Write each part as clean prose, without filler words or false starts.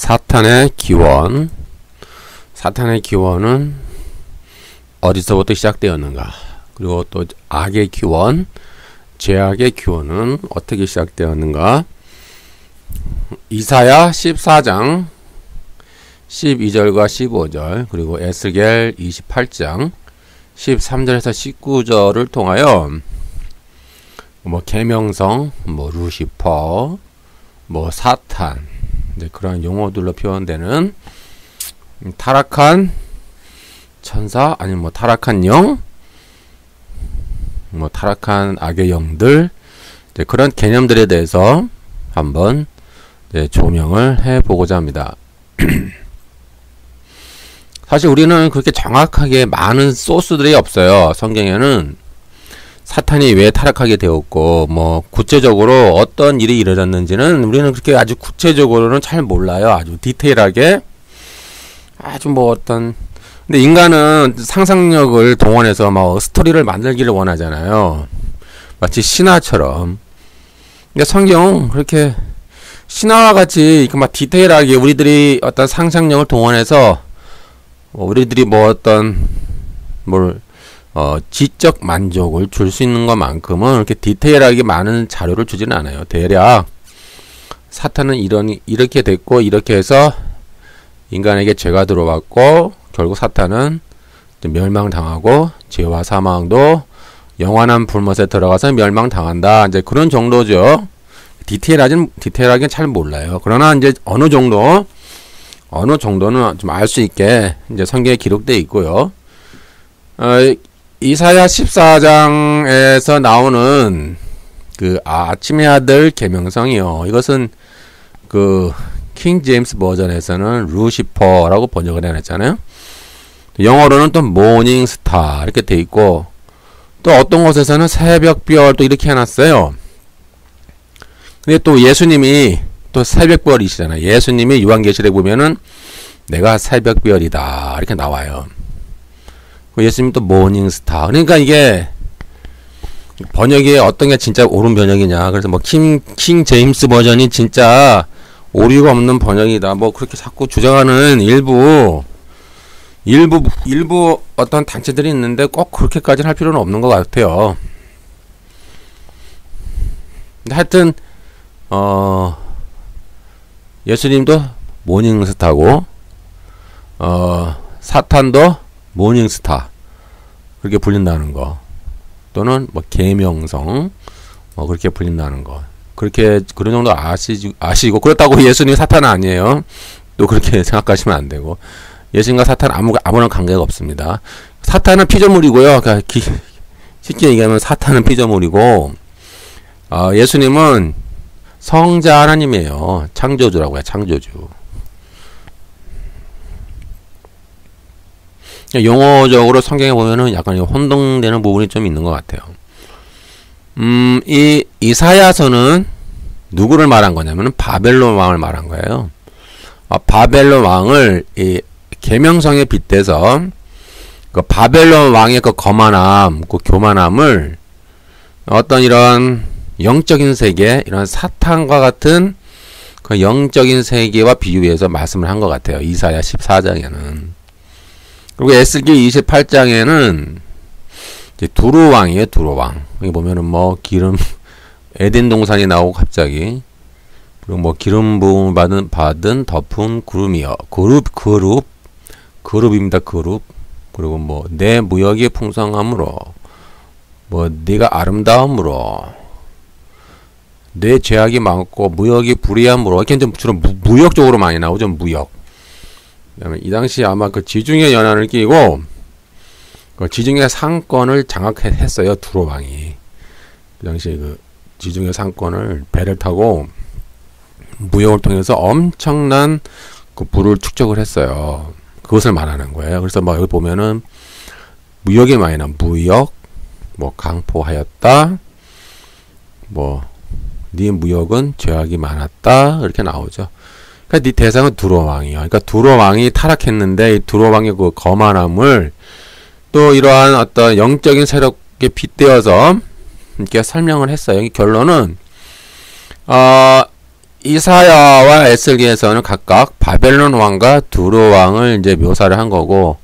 사탄의 기원. 사탄의 기원은 어디서부터 시작되었는가? 그리고 또 악의 기원, 죄악의 기원은 어떻게 시작되었는가? 이사야 14장 12절과 15절, 그리고 에스겔 28장 13절에서 19절을 통하여 계명성, 루시퍼, 사탄, 이제 그런 용어들로 표현되는 타락한 천사, 아니면 타락한 영, 타락한 악의 영들, 이제 그런 개념들에 대해서 한번 조명을 해보고자 합니다. 사실 우리는 그렇게 정확하게 많은 소스들이 없어요. 성경에는 사탄이 왜 타락하게 되었고, 구체적으로 어떤 일이 일어났는지는 우리는 그렇게 아주 구체적으로는 잘 몰라요. 아주 디테일하게. 아주 근데 인간은 상상력을 동원해서 스토리를 만들기를 원하잖아요. 마치 신화처럼. 근데 성경 그렇게 신화와 같이 디테일하게 우리들이 어떤 상상력을 동원해서 우리들이 지적 만족을 줄 수 있는 것만큼은 그렇게 디테일하게 많은 자료를 주지는 않아요. 대략 사탄은 이렇게 됐고, 이렇게 해서 인간에게 죄가 들어왔고, 결국 사탄은 멸망당하고, 죄와 사망도 영원한 불못에 들어가서 멸망당한다. 이제 그런 정도죠. 디테일하게는 잘 몰라요. 그러나 이제 어느 정도는 좀 알 수 있게 이제 성경에 기록되어 있고요. 이사야 14장에서 나오는 아침의 아들 계명성이요. 이것은 킹 제임스 버전에서는 루시퍼라고 번역을 해놨잖아요. 영어로는 또 모닝 스타 이렇게 돼 있고, 또 어떤 곳에서는 새벽별 또 이렇게 해놨어요. 근데 또 예수님이 또 새벽별이시잖아요. 예수님이 요한계시록에 보면은 내가 새벽별이다 이렇게 나와요. 예수님 또 모닝스타. 그러니까 이게 번역이 어떤 게 진짜 옳은 번역이냐. 그래서 킹 제임스 버전이 진짜 오류가 없는 번역이다. 그렇게 자꾸 주장하는 일부 어떤 단체들이 있는데 꼭 그렇게까지는 할 필요는 없는 것 같아요. 근데 하여튼 예수님도 모닝스타고, 사탄도 모닝스타 그렇게 불린다는 거, 또는 계명성 그렇게 불린다는 거, 그런 정도 아시고, 그렇다고 예수님 사탄은 아니에요. 또 그렇게 생각하시면 안 되고, 예수님과 사탄 아무런 관계가 없습니다. 사탄은 피조물이고요. 그러니까 쉽게 얘기하면 사탄은 피조물이고, 예수님은 성자 하나님이에요. 창조주라고 해요. 창조주. 용어적으로 성경에 보면은 약간 혼동되는 부분이 좀 있는 것 같아요. 이 이사야서는 누구를 말한 거냐면은 바벨론 왕을 말한 거예요. 바벨론 왕을 이 계명성에 빗대서 바벨론 왕의 거만함, 교만함을 어떤 이런 영적인 세계, 이런 사탄과 같은 영적인 세계와 비유해서 말씀을 한 것 같아요. 이사야 14장에는. 그리고 에스겔 28장에는 두루왕이에요. 두루왕. 여기 보면은 에덴 동산이 나오고 갑자기, 그리고 기름 부음을 받은 덮은 구름이요. 그룹입니다. 그룹. 그리고 내 무역의 풍성함으로, 네가 아름다움으로, 내 죄악이 많고 무역이 불의함으로. 이렇게 주로 무역 쪽으로 많이 나오죠. 무역. 그다음에 이 당시 아마 지중해 연안을 끼고 지중해 상권을 장악했어요. 두로왕이. 그 당시에 지중해 상권을 배를 타고 무역을 통해서 엄청난 부를 축적을 했어요. 그것을 말하는 거예요. 그래서 여기 보면은 무역이 많이 나와. 무역, 강포하였다. 네 무역은 죄악이 많았다. 이렇게 나오죠. 그러니까 네 대상은 두로왕이요. 그러니까 두로왕이 타락했는데, 이 두로왕의 거만함을 또 이러한 어떤 영적인 세력에 빗대어서 이렇게 설명을 했어요. 결론은 이사야와 에스겔에서는 각각 바벨론 왕과 두로 왕을 이제 묘사를 한 거고,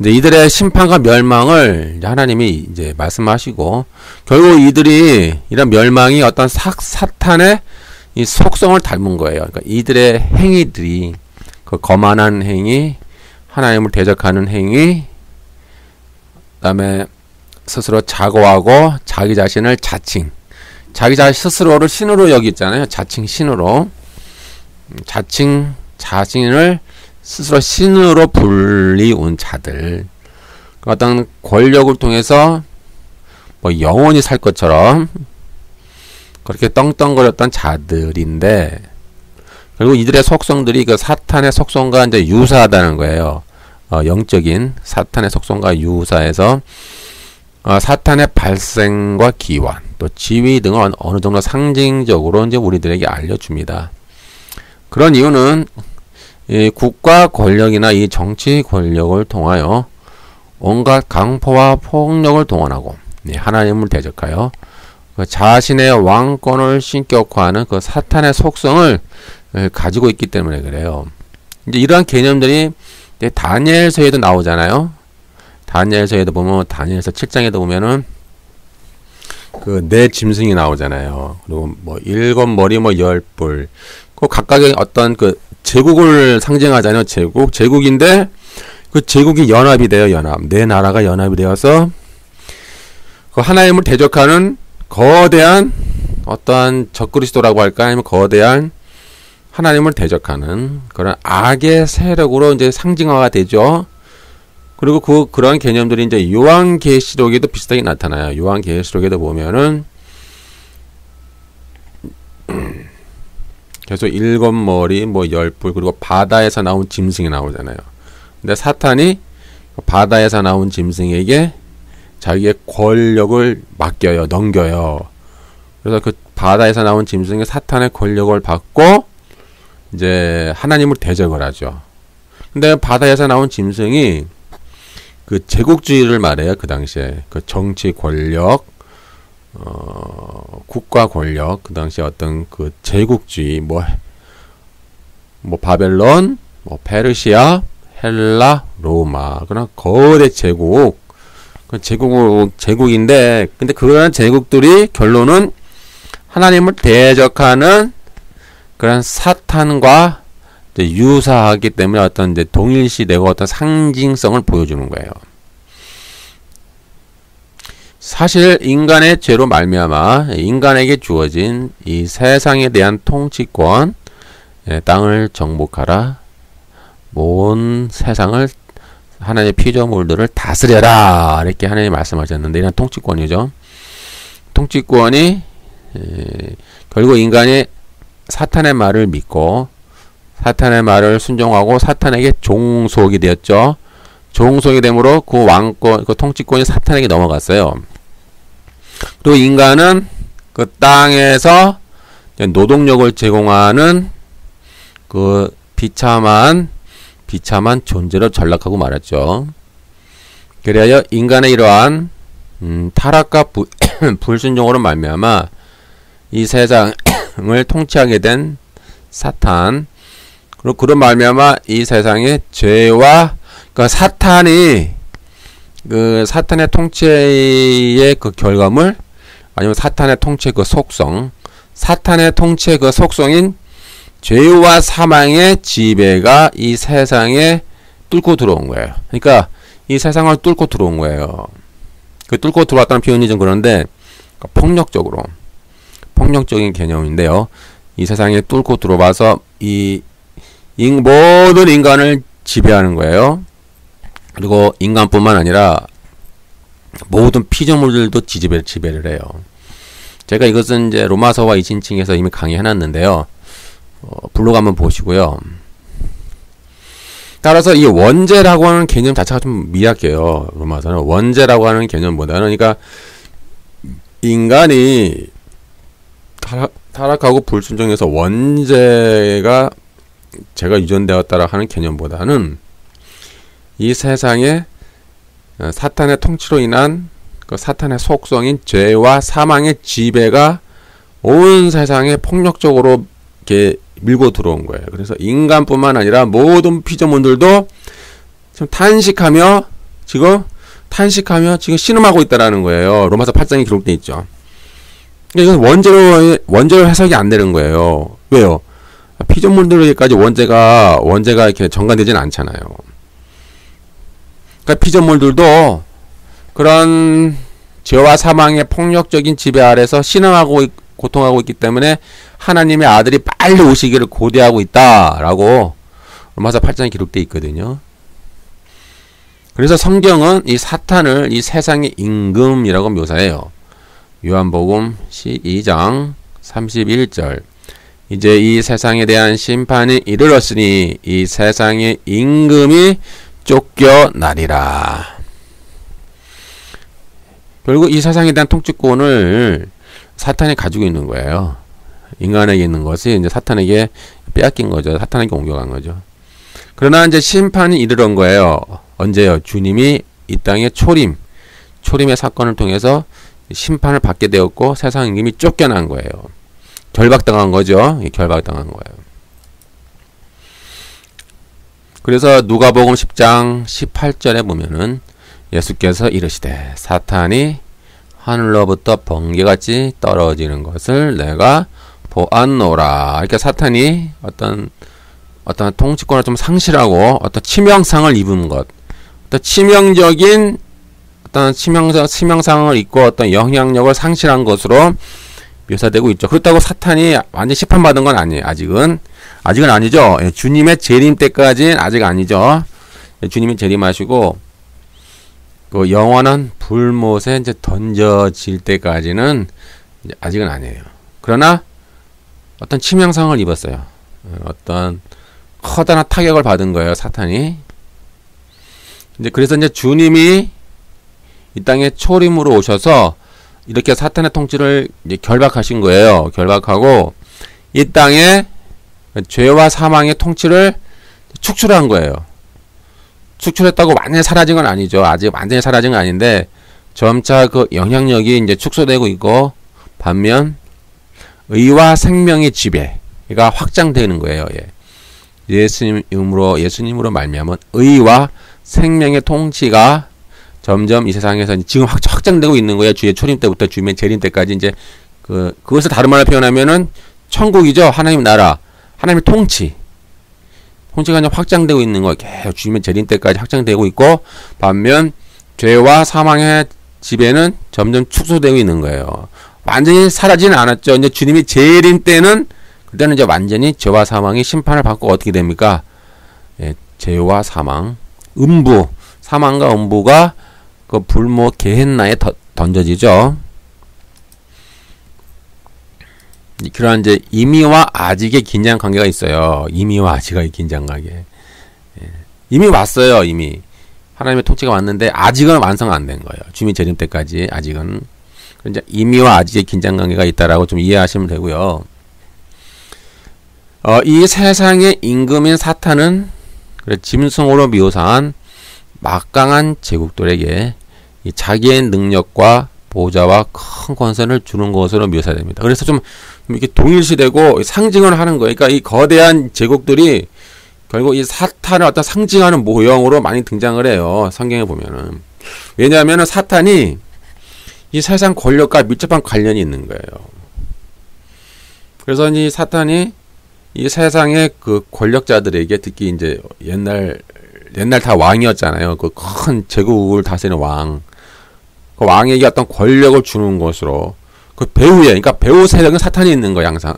이제 이들의 심판과 멸망을 이제 하나님이 이제 말씀하시고, 결국 이들이 이런 멸망이 어떤 사탄의 이 속성을 닮은 거예요. 그러니까 이들의 행위들이 그 거만한 행위, 하나님을 대적하는 행위, 그다음에 스스로 자고하고 자기 자신을 자칭, 자기 스스로를 신으로 여기잖아요. 자칭 신으로, 자칭 자신을 스스로 신으로 불리운 자들, 어떤 권력을 통해서 뭐 영원히 살 것처럼 그렇게 떵떵거렸던 자들인데, 결국 이들의 속성들이 그 사탄의 속성과 이제 유사하다는 거예요. 영적인 사탄의 속성과 유사해서 사탄의 발생과 기원, 또 지위 등을 어느 정도 상징적으로 이제 우리들에게 알려줍니다. 그런 이유는 이 국가 권력이나 이 정치 권력을 통하여 온갖 강포와 폭력을 동원하고 하나님을 대적하여 그 자신의 왕권을 신격화하는 그 사탄의 속성을 가지고 있기 때문에 그래요. 이제 이러한 개념들이 다니엘서에도 나오잖아요. 다니엘서에도 보면, 다니엘서 7장에도 보면은 그 네 짐승이 나오잖아요. 그리고 뭐 7머리, 뭐 10뿔, 그 각각의 어떤 그 제국을 상징하잖아요. 제국인데 그 제국이 연합이 돼요. 연합. 네 나라가 연합이 되어서 그 하나님을 대적하는 거대한 어떠한 적그리스도라고 할까, 아니면 거대한 하나님을 대적하는 그런 악의 세력으로 이제 상징화가 되죠. 그리고 그런 개념들이 이제 요한계시록에도 비슷하게 나타나요. 요한계시록에도 보면은 계속 7머리, 뭐 10뿔, 그리고 바다에서 나온 짐승이 나오잖아요. 근데 사탄이 바다에서 나온 짐승에게 자기의 권력을 맡겨요. 넘겨요. 그래서 그 바다에서 나온 짐승이 사탄의 권력을 받고 이제 하나님을 대적을 하죠. 근데 바다에서 나온 짐승이 그 제국주의를 말해요. 그 당시에 그 정치 권력, 국가 권력, 그 당시에 어떤 그 제국주의, 뭐 바벨론, 뭐 페르시아, 헬라, 로마, 그런 거대 제국, 그 제국인데, 근데 그런 제국들이 결론은 하나님을 대적하는 그런 사탄과 이제 유사하기 때문에 어떤 이제 동일시되고 어떤 상징성을 보여주는 거예요. 사실 인간의 죄로 말미암아 인간에게 주어진 이 세상에 대한 통치권, 땅을 정복하라, 온 세상을 하나님의 피조물들을 다스려라, 이렇게 하나님이 말씀하셨는데, 이런 통치권이죠. 통치권이 결국 인간이 사탄의 말을 믿고 사탄의 말을 순종하고 사탄에게 종속이 되었죠. 종속이 되므로 그 왕권, 그 통치권이 사탄에게 넘어갔어요. 그리고 인간은 그 땅에서 노동력을 제공하는 그 비참한 존재로 전락하고 말았죠. 그래야 인간의 이러한 타락과 불순종으로 말미암아 이 세상을 통치하게 된 사탄, 그리고 그런 말미암아 이 세상의 죄와 그 사탄의 통치의 그 결과물, 아니면 사탄의 통치의 그 속성, 사탄의 통치의 그 속성인 죄와 사망의 지배가 이 세상에 뚫고 들어온 거예요. 그러니까 이 세상을 뚫고 들어온 거예요. 그 뚫고 들어왔다는 표현이 좀 그런데 폭력적인 개념인데요. 이 세상에 뚫고 들어와서 모든 인간을 지배하는 거예요. 그리고 인간뿐만 아니라 모든 피조물들도 지배를 해요. 제가 이것은 이제 로마서와 이신칭에서 이미 강의해놨는데요. 블로그 한번 보시고요. 따라서 이 원죄라고 하는 개념 자체가 좀 미약해요. 로마서는 원죄라고 하는 개념보다는, 그러니까 인간이 타락하고 불순종해서 원죄가 죄가 유전되었다라 하는 개념보다는 이 세상에 사탄의 통치로 인한 그 사탄의 속성인 죄와 사망의 지배가 온 세상에 폭력적으로 이렇게 밀고 들어온 거예요. 그래서 인간뿐만 아니라 모든 피조물들도 지금 탄식하며 지금 신음하고 있다라는 거예요. 로마서 8장에 기록되어 있죠. 이건 원죄로 해석이 안 되는 거예요. 왜요? 피조물들에게까지 원죄가 이렇게 전가되지는 않잖아요. 그러니까 피조물들도 그런 죄와 사망의 폭력적인 지배 아래서 신음하고 고통하고 있기 때문에 하나님의 아들이 빨리 오시기를 고대하고 있다라고 로마서 8장에 기록되어 있거든요. 그래서 성경은 이 사탄을 이 세상의 임금이라고 묘사해요. 요한복음 12장 31절. 이제 이 세상에 대한 심판이 이르렀으니 이 세상의 임금이 쫓겨나리라. 결국 이 세상에 대한 통치권을 사탄이 가지고 있는 거예요. 인간에게 있는 것이 이제 사탄에게 빼앗긴 거죠. 사탄에게 옮겨간 거죠. 그러나 이제 심판이 이르는 거예요. 언제요? 주님이 이 땅에 초림의 사건을 통해서 심판을 받게 되었고 세상 임금이 쫓겨난 거예요. 결박당한 거죠. 결박당한 거예요. 그래서 누가복음 10장 18절에 보면은 예수께서 이르시되 사탄이 하늘로부터 번개같이 떨어지는 것을 내가 보았노라. 이렇게 사탄이 어떤 통치권을 좀 상실하고 어떤 치명상을 입은 것, 어떤 치명적인 어떤 치명상을 입고 어떤 영향력을 상실한 것으로 묘사되고 있죠. 그렇다고 사탄이 완전 심판받은 건 아니에요. 아직은 아니죠. 주님의 재림 때까지는 아직 아니죠. 주님이 재림하시고 그 영원한 불못에 이제 던져질 때까지는 이제 아직은 아니에요. 그러나 어떤 치명상을 입었어요. 어떤 커다란 타격을 받은 거예요, 사탄이. 이제 그래서 이제 주님이 이 땅에 초림으로 오셔서 이렇게 사탄의 통치를 이제 결박하신 거예요. 결박하고 이 땅에 죄와 사망의 통치를 축출한 거예요. 축출했다고 완전히 사라진 건 아니죠. 아직 완전히 사라진 건 아닌데 점차 그 영향력이 이제 축소되고 있고 반면 의와 생명의 지배가 확장되는 거예요. 예수님으로 말미암은 의와 생명의 통치가 점점 이 세상에서 지금 확장되고 있는 거예요. 주의 초림 때부터 주님의 재림 때까지 이제 그것을 다른 말로 표현하면은 천국이죠. 하나님 나라, 하나님의 통치가 이제 확장되고 있는 거예요. 계속 주님의 재림 때까지 확장되고 있고 반면 죄와 사망의 지배는 점점 축소되고 있는 거예요. 완전히 사라지는 않았죠. 이제 주님이 재림 때는 그때는 이제 완전히 죄와 사망이 심판을 받고 어떻게 됩니까? 죄와 사망, 사망과 음부가 그 불모 게헨나에 던져지죠. 그러한 이제 임의와 아직의 긴장 관계가 있어요. 임의와 아직의 긴장 관계. 이미 왔어요. 이미 하나님의 통치가 왔는데 아직은 완성 안 된 거예요. 주님 재림 때까지 아직은. 이제 임의와 아직의 긴장 관계가 있다라고 좀 이해하시면 되고요. 이 세상의 임금인 사탄은 짐승으로 묘사한 막강한 제국들에게 이 자기의 능력과 보좌와 큰 권세를 주는 것으로 묘사됩니다. 그래서 좀 이렇게 동일시되고 상징을 하는 거예요. 그러니까 이 거대한 제국들이 결국 이 사탄을 어떤 상징하는 모형으로 많이 등장을 해요. 성경에 보면은. 왜냐하면 사탄이 이 세상 권력과 밀접한 관련이 있는 거예요. 그래서 이 사탄이 이 세상의 그 권력자들에게 특히 이제 옛날 다 왕이었잖아요. 그 큰 제국을 다스리는 왕. 그 왕에게 어떤 권력을 주는 것으로 그 배후에, 그러니까 배후 세력은 사탄이 있는 거예요, 항상.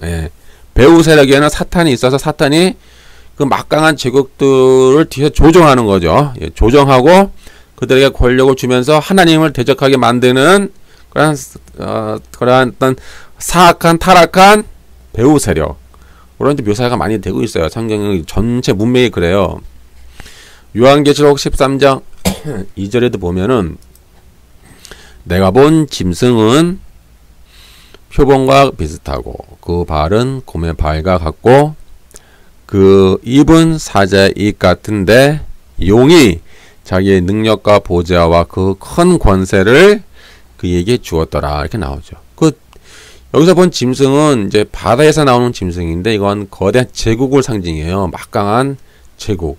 배후 세력에는 사탄이 있어서 사탄이 그 막강한 제국들을 뒤에서 조정하는 거죠. 조정하고 그들에게 권력을 주면서 하나님을 대적하게 만드는 그러한 어떤 사악한 타락한 배후 세력. 그런 묘사가 많이 되고 있어요. 성경 전체 문맥이 그래요. 요한계시록 13장 2절에도 보면은 내가 본 짐승은 표범과 비슷하고 그 발은 곰의 발과 같고 그 입은 사자의 입 같은데 용이 자기의 능력과 보좌와 그 큰 권세를 그에게 주었더라. 이렇게 나오죠. 여기서 본 짐승은 이제 바다에서 나오는 짐승인데 이건 거대한 제국을 상징해요. 막강한 제국.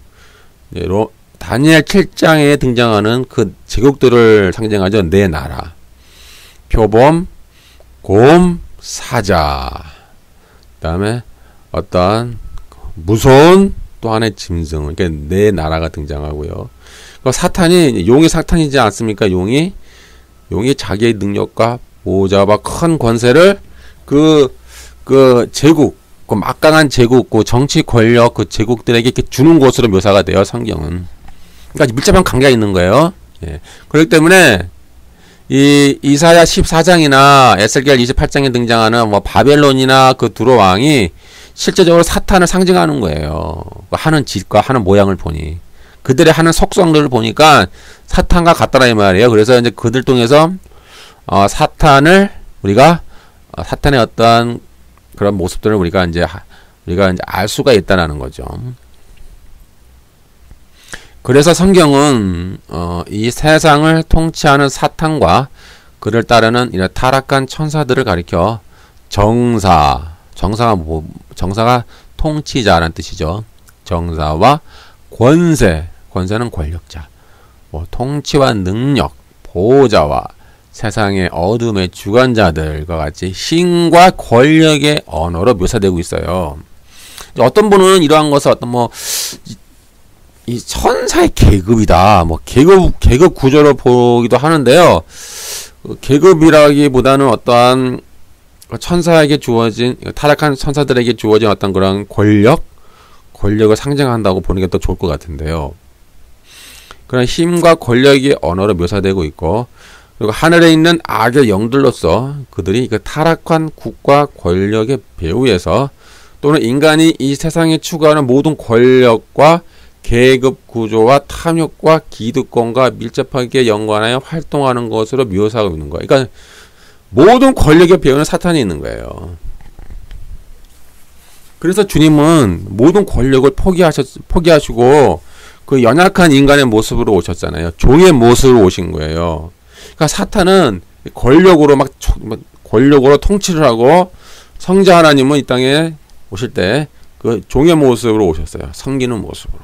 다니엘 7장에 등장하는 그 제국들을 상징하죠. 네 나라. 표범, 곰, 사자. 그다음에 어떠한 무서운 또 하나의 짐승. 그러니까 네 나라가 등장하고요. 사탄이 용이 사탄이지 않습니까? 용이 자기의 능력과 보좌와 큰 권세를 그 제국, 그 막강한 제국, 그 정치 권력, 그 제국들에게 이렇게 주는 것으로 묘사가 돼요. 성경은. 그러니까 밀접한 관계가 있는 거예요. 예. 그렇기 때문에 이 이사야 14장이나 에스겔 28장에 등장하는 뭐 바벨론이나 그 두로 왕이 실제적으로 사탄을 상징하는 거예요. 하는 짓과 하는 모양을 보니 그들의 하는 속성들을 보니까 사탄과 같다라 이 말이에요. 그래서 이제 그들 통해서 사탄을 우리가 사탄의 어떤 그런 모습들을 우리가 이제 알 수가 있다라는 거죠. 그래서 성경은 이 세상을 통치하는 사탄과 그를 따르는 이런 타락한 천사들을 가리켜 정사가 통치자라는 뜻이죠. 정사와 권세는 권력자, 통치와 능력, 보호자와 세상의 어둠의 주관자들과 같이 힘과 권력의 언어로 묘사되고 있어요. 어떤 분은 이러한 것을 어떤 이 천사의 계급이다, 계급 구조로 보기도 하는데요. 계급이라기보다는 어떠한 천사에게 주어진, 타락한 천사들에게 주어진 어떤 그런 권력을 상징한다고 보는 게 더 좋을 것 같은데요. 그런 힘과 권력의 언어로 묘사되고 있고, 그리고 하늘에 있는 악의 영들로서 그들이 그 타락한 국가 권력의 배후에서 또는 인간이 이 세상에 추구하는 모든 권력과 계급 구조와 탐욕과 기득권과 밀접하게 연관하여 활동하는 것으로 묘사하고 있는 거예요. 그러니까 모든 권력의 배후는 사탄이 있는 거예요. 그래서 주님은 모든 권력을 포기하시고 그 연약한 인간의 모습으로 오셨잖아요. 종의 모습으로 오신 거예요. 그러니까 사탄은 권력으로 권력으로 통치를 하고, 성자 하나님은 이 땅에 오실 때 그 종의 모습으로 오셨어요. 섬기는 모습으로.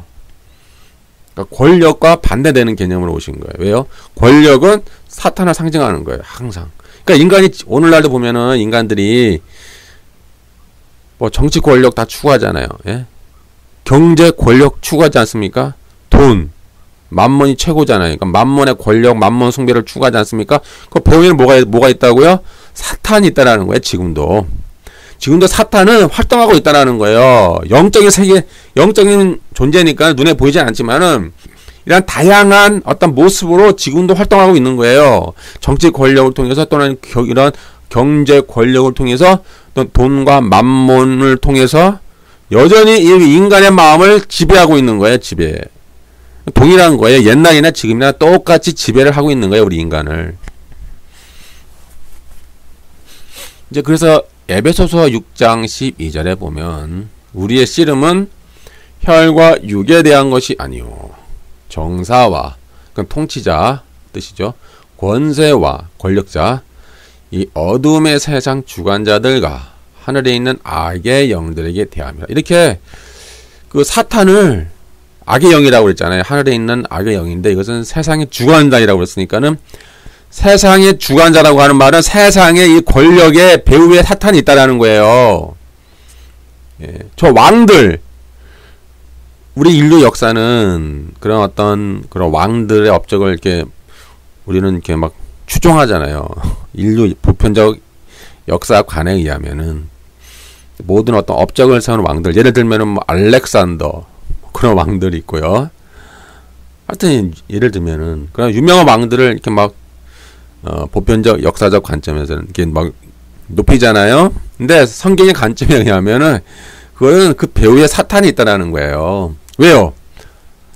그러니까 권력과 반대되는 개념으로 오신 거예요. 왜요? 권력은 사탄을 상징하는 거예요. 항상. 그러니까 인간이 오늘날도 보면은 인간들이 정치 권력 다 추구하잖아요. 예? 경제 권력 추구하지 않습니까? 돈, 만몬이 최고잖아요. 그러니까 만몬의 권력, 만몬 숭배를 추구하지 않습니까? 그 배후에는 뭐가 있다고요? 사탄이 있다라는 거예요. 지금도 사탄은 활동하고 있다라는 거예요. 영적인 세계, 영적인 존재니까 눈에 보이지 않지만은 이런 다양한 어떤 모습으로 지금도 활동하고 있는 거예요. 정치 권력을 통해서 또는 이런 경제 권력을 통해서 또 돈과 만몬을 통해서 여전히 이 인간의 마음을 지배하고 있는 거예요. 동일한 거예요. 옛날이나 지금이나 똑같이 지배를 하고 있는 거예요. 우리 인간을. 이제 그래서 에베소서 6장 12절에 보면 우리의 씨름은 혈과 육에 대한 것이 아니요 정사와, 그건 통치자 뜻이죠. 권세와 권력자, 이 어둠의 세상 주관자들과 하늘에 있는 악의 영들에게 대하며, 이렇게 그 사탄을 악의 영이라고 그랬잖아요. 하늘에 있는 악의 영인데 이것은 세상의 주관자이라고 그랬으니까는, 세상의 주관자라고 하는 말은 세상의 이 권력의 배후에 사탄이 있다라는 거예요. 예, 저 왕들, 우리 인류 역사는 그런 어떤 그런 왕들의 업적을 이렇게 우리는 이렇게 막 추종하잖아요. 인류 보편적 역사관에 의하면은 모든 어떤 업적을 세우는 왕들, 예를 들면은 알렉산더, 그런 왕들이 있고요. 하여튼 예를 들면은 그런 유명한 왕들을 이렇게 막 보편적 역사적 관점에서는 이렇게 막 높이잖아요. 근데 성경의 관점에 의하면은 그거는 그 배후에 사탄이 있다라는 거예요. 왜요?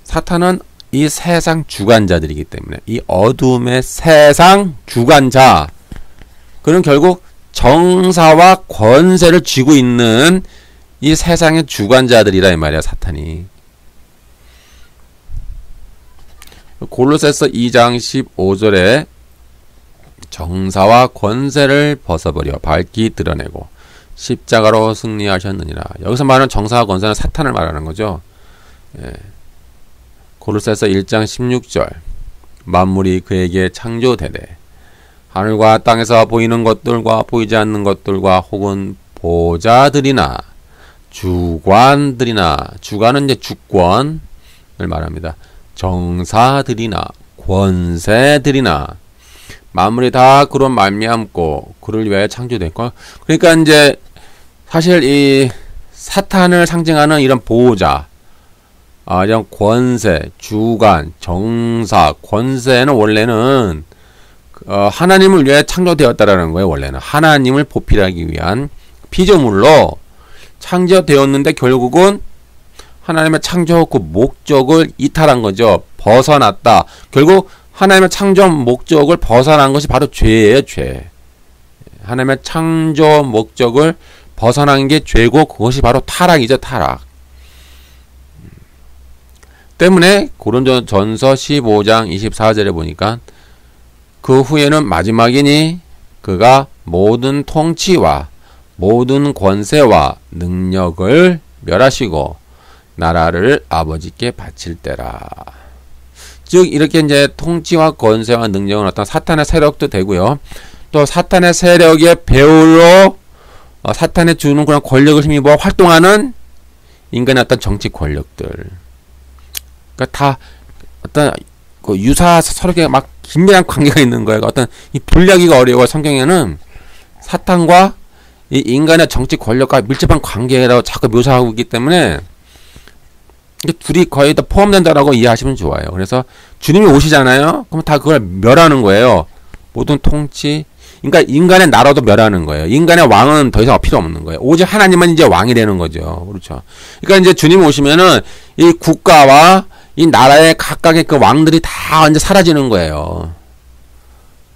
사탄은 이 세상 주관자들이기 때문에, 이 어둠의 세상 주관자, 그는 결국 정사와 권세를 쥐고 있는 이 세상의 주관자들이라 이 말이야, 사탄이. 골로새서 2장 15절에 정사와 권세를 벗어버려 밝히 드러내고 십자가로 승리하셨느니라. 여기서 말하는 정사와 권세는 사탄을 말하는 거죠. 예. 고르새서 1장 16절 만물이 그에게 창조되되 하늘과 땅에서 보이는 것들과 보이지 않는 것들과 혹은 보좌들이나 주관들이나 주관은 이제 주권을 말합니다. 정사들이나 권세들이나 만물이 다 그로 말미암고 그를 위하여 창조됐고 그러니까 이제 사실 이 사탄을 상징하는 이런 보호자 이런 권세, 주관, 정사, 권세는 원래는 하나님을 위해 창조되었다라는 거예요. 원래는 하나님을 보필하기 위한 피조물로 창조되었는데 결국은 하나님의 창조 그 목적을 이탈한 거죠. 벗어났다. 결국 하나님의 창조 목적을 벗어난 것이 바로 죄예요. 죄. 하나님의 창조 목적을 벗어난 게 죄고 그것이 바로 타락이죠. 타락. 때문에 고린도전서 15장 24절에 보니까 그 후에는 마지막이니 그가 모든 통치와 모든 권세와 능력을 멸하시고 나라를 아버지께 바칠 때라. 즉 이렇게 이제 통치와 권세와 능력은 어떤 사탄의 세력도 되고요. 또 사탄의 세력의 배후로 사탄에 주는 그런 권력을 힘입어 활동하는 인간의 어떤 정치 권력들. 그러니까 다 어떤 그 유사 서로에 막 긴밀한 관계가 있는 거예요. 어떤 이 분리하기가 어려워. 성경에는 사탄과 이 인간의 정치 권력과 밀접한 관계라고 자꾸 묘사하고 있기 때문에 둘이 거의 다 포함된다라고 이해하시면 좋아요. 그래서 주님이 오시잖아요. 그럼 다 그걸 멸하는 거예요. 모든 통치, 그러니까 인간의 나라도 멸하는 거예요. 인간의 왕은 더 이상 필요 없는 거예요. 오직 하나님만 이제 왕이 되는 거죠. 그렇죠. 그러니까 이제 주님 오시면은 이 국가와 이 나라의 각각의 그 왕들이 다 이제 사라지는 거예요.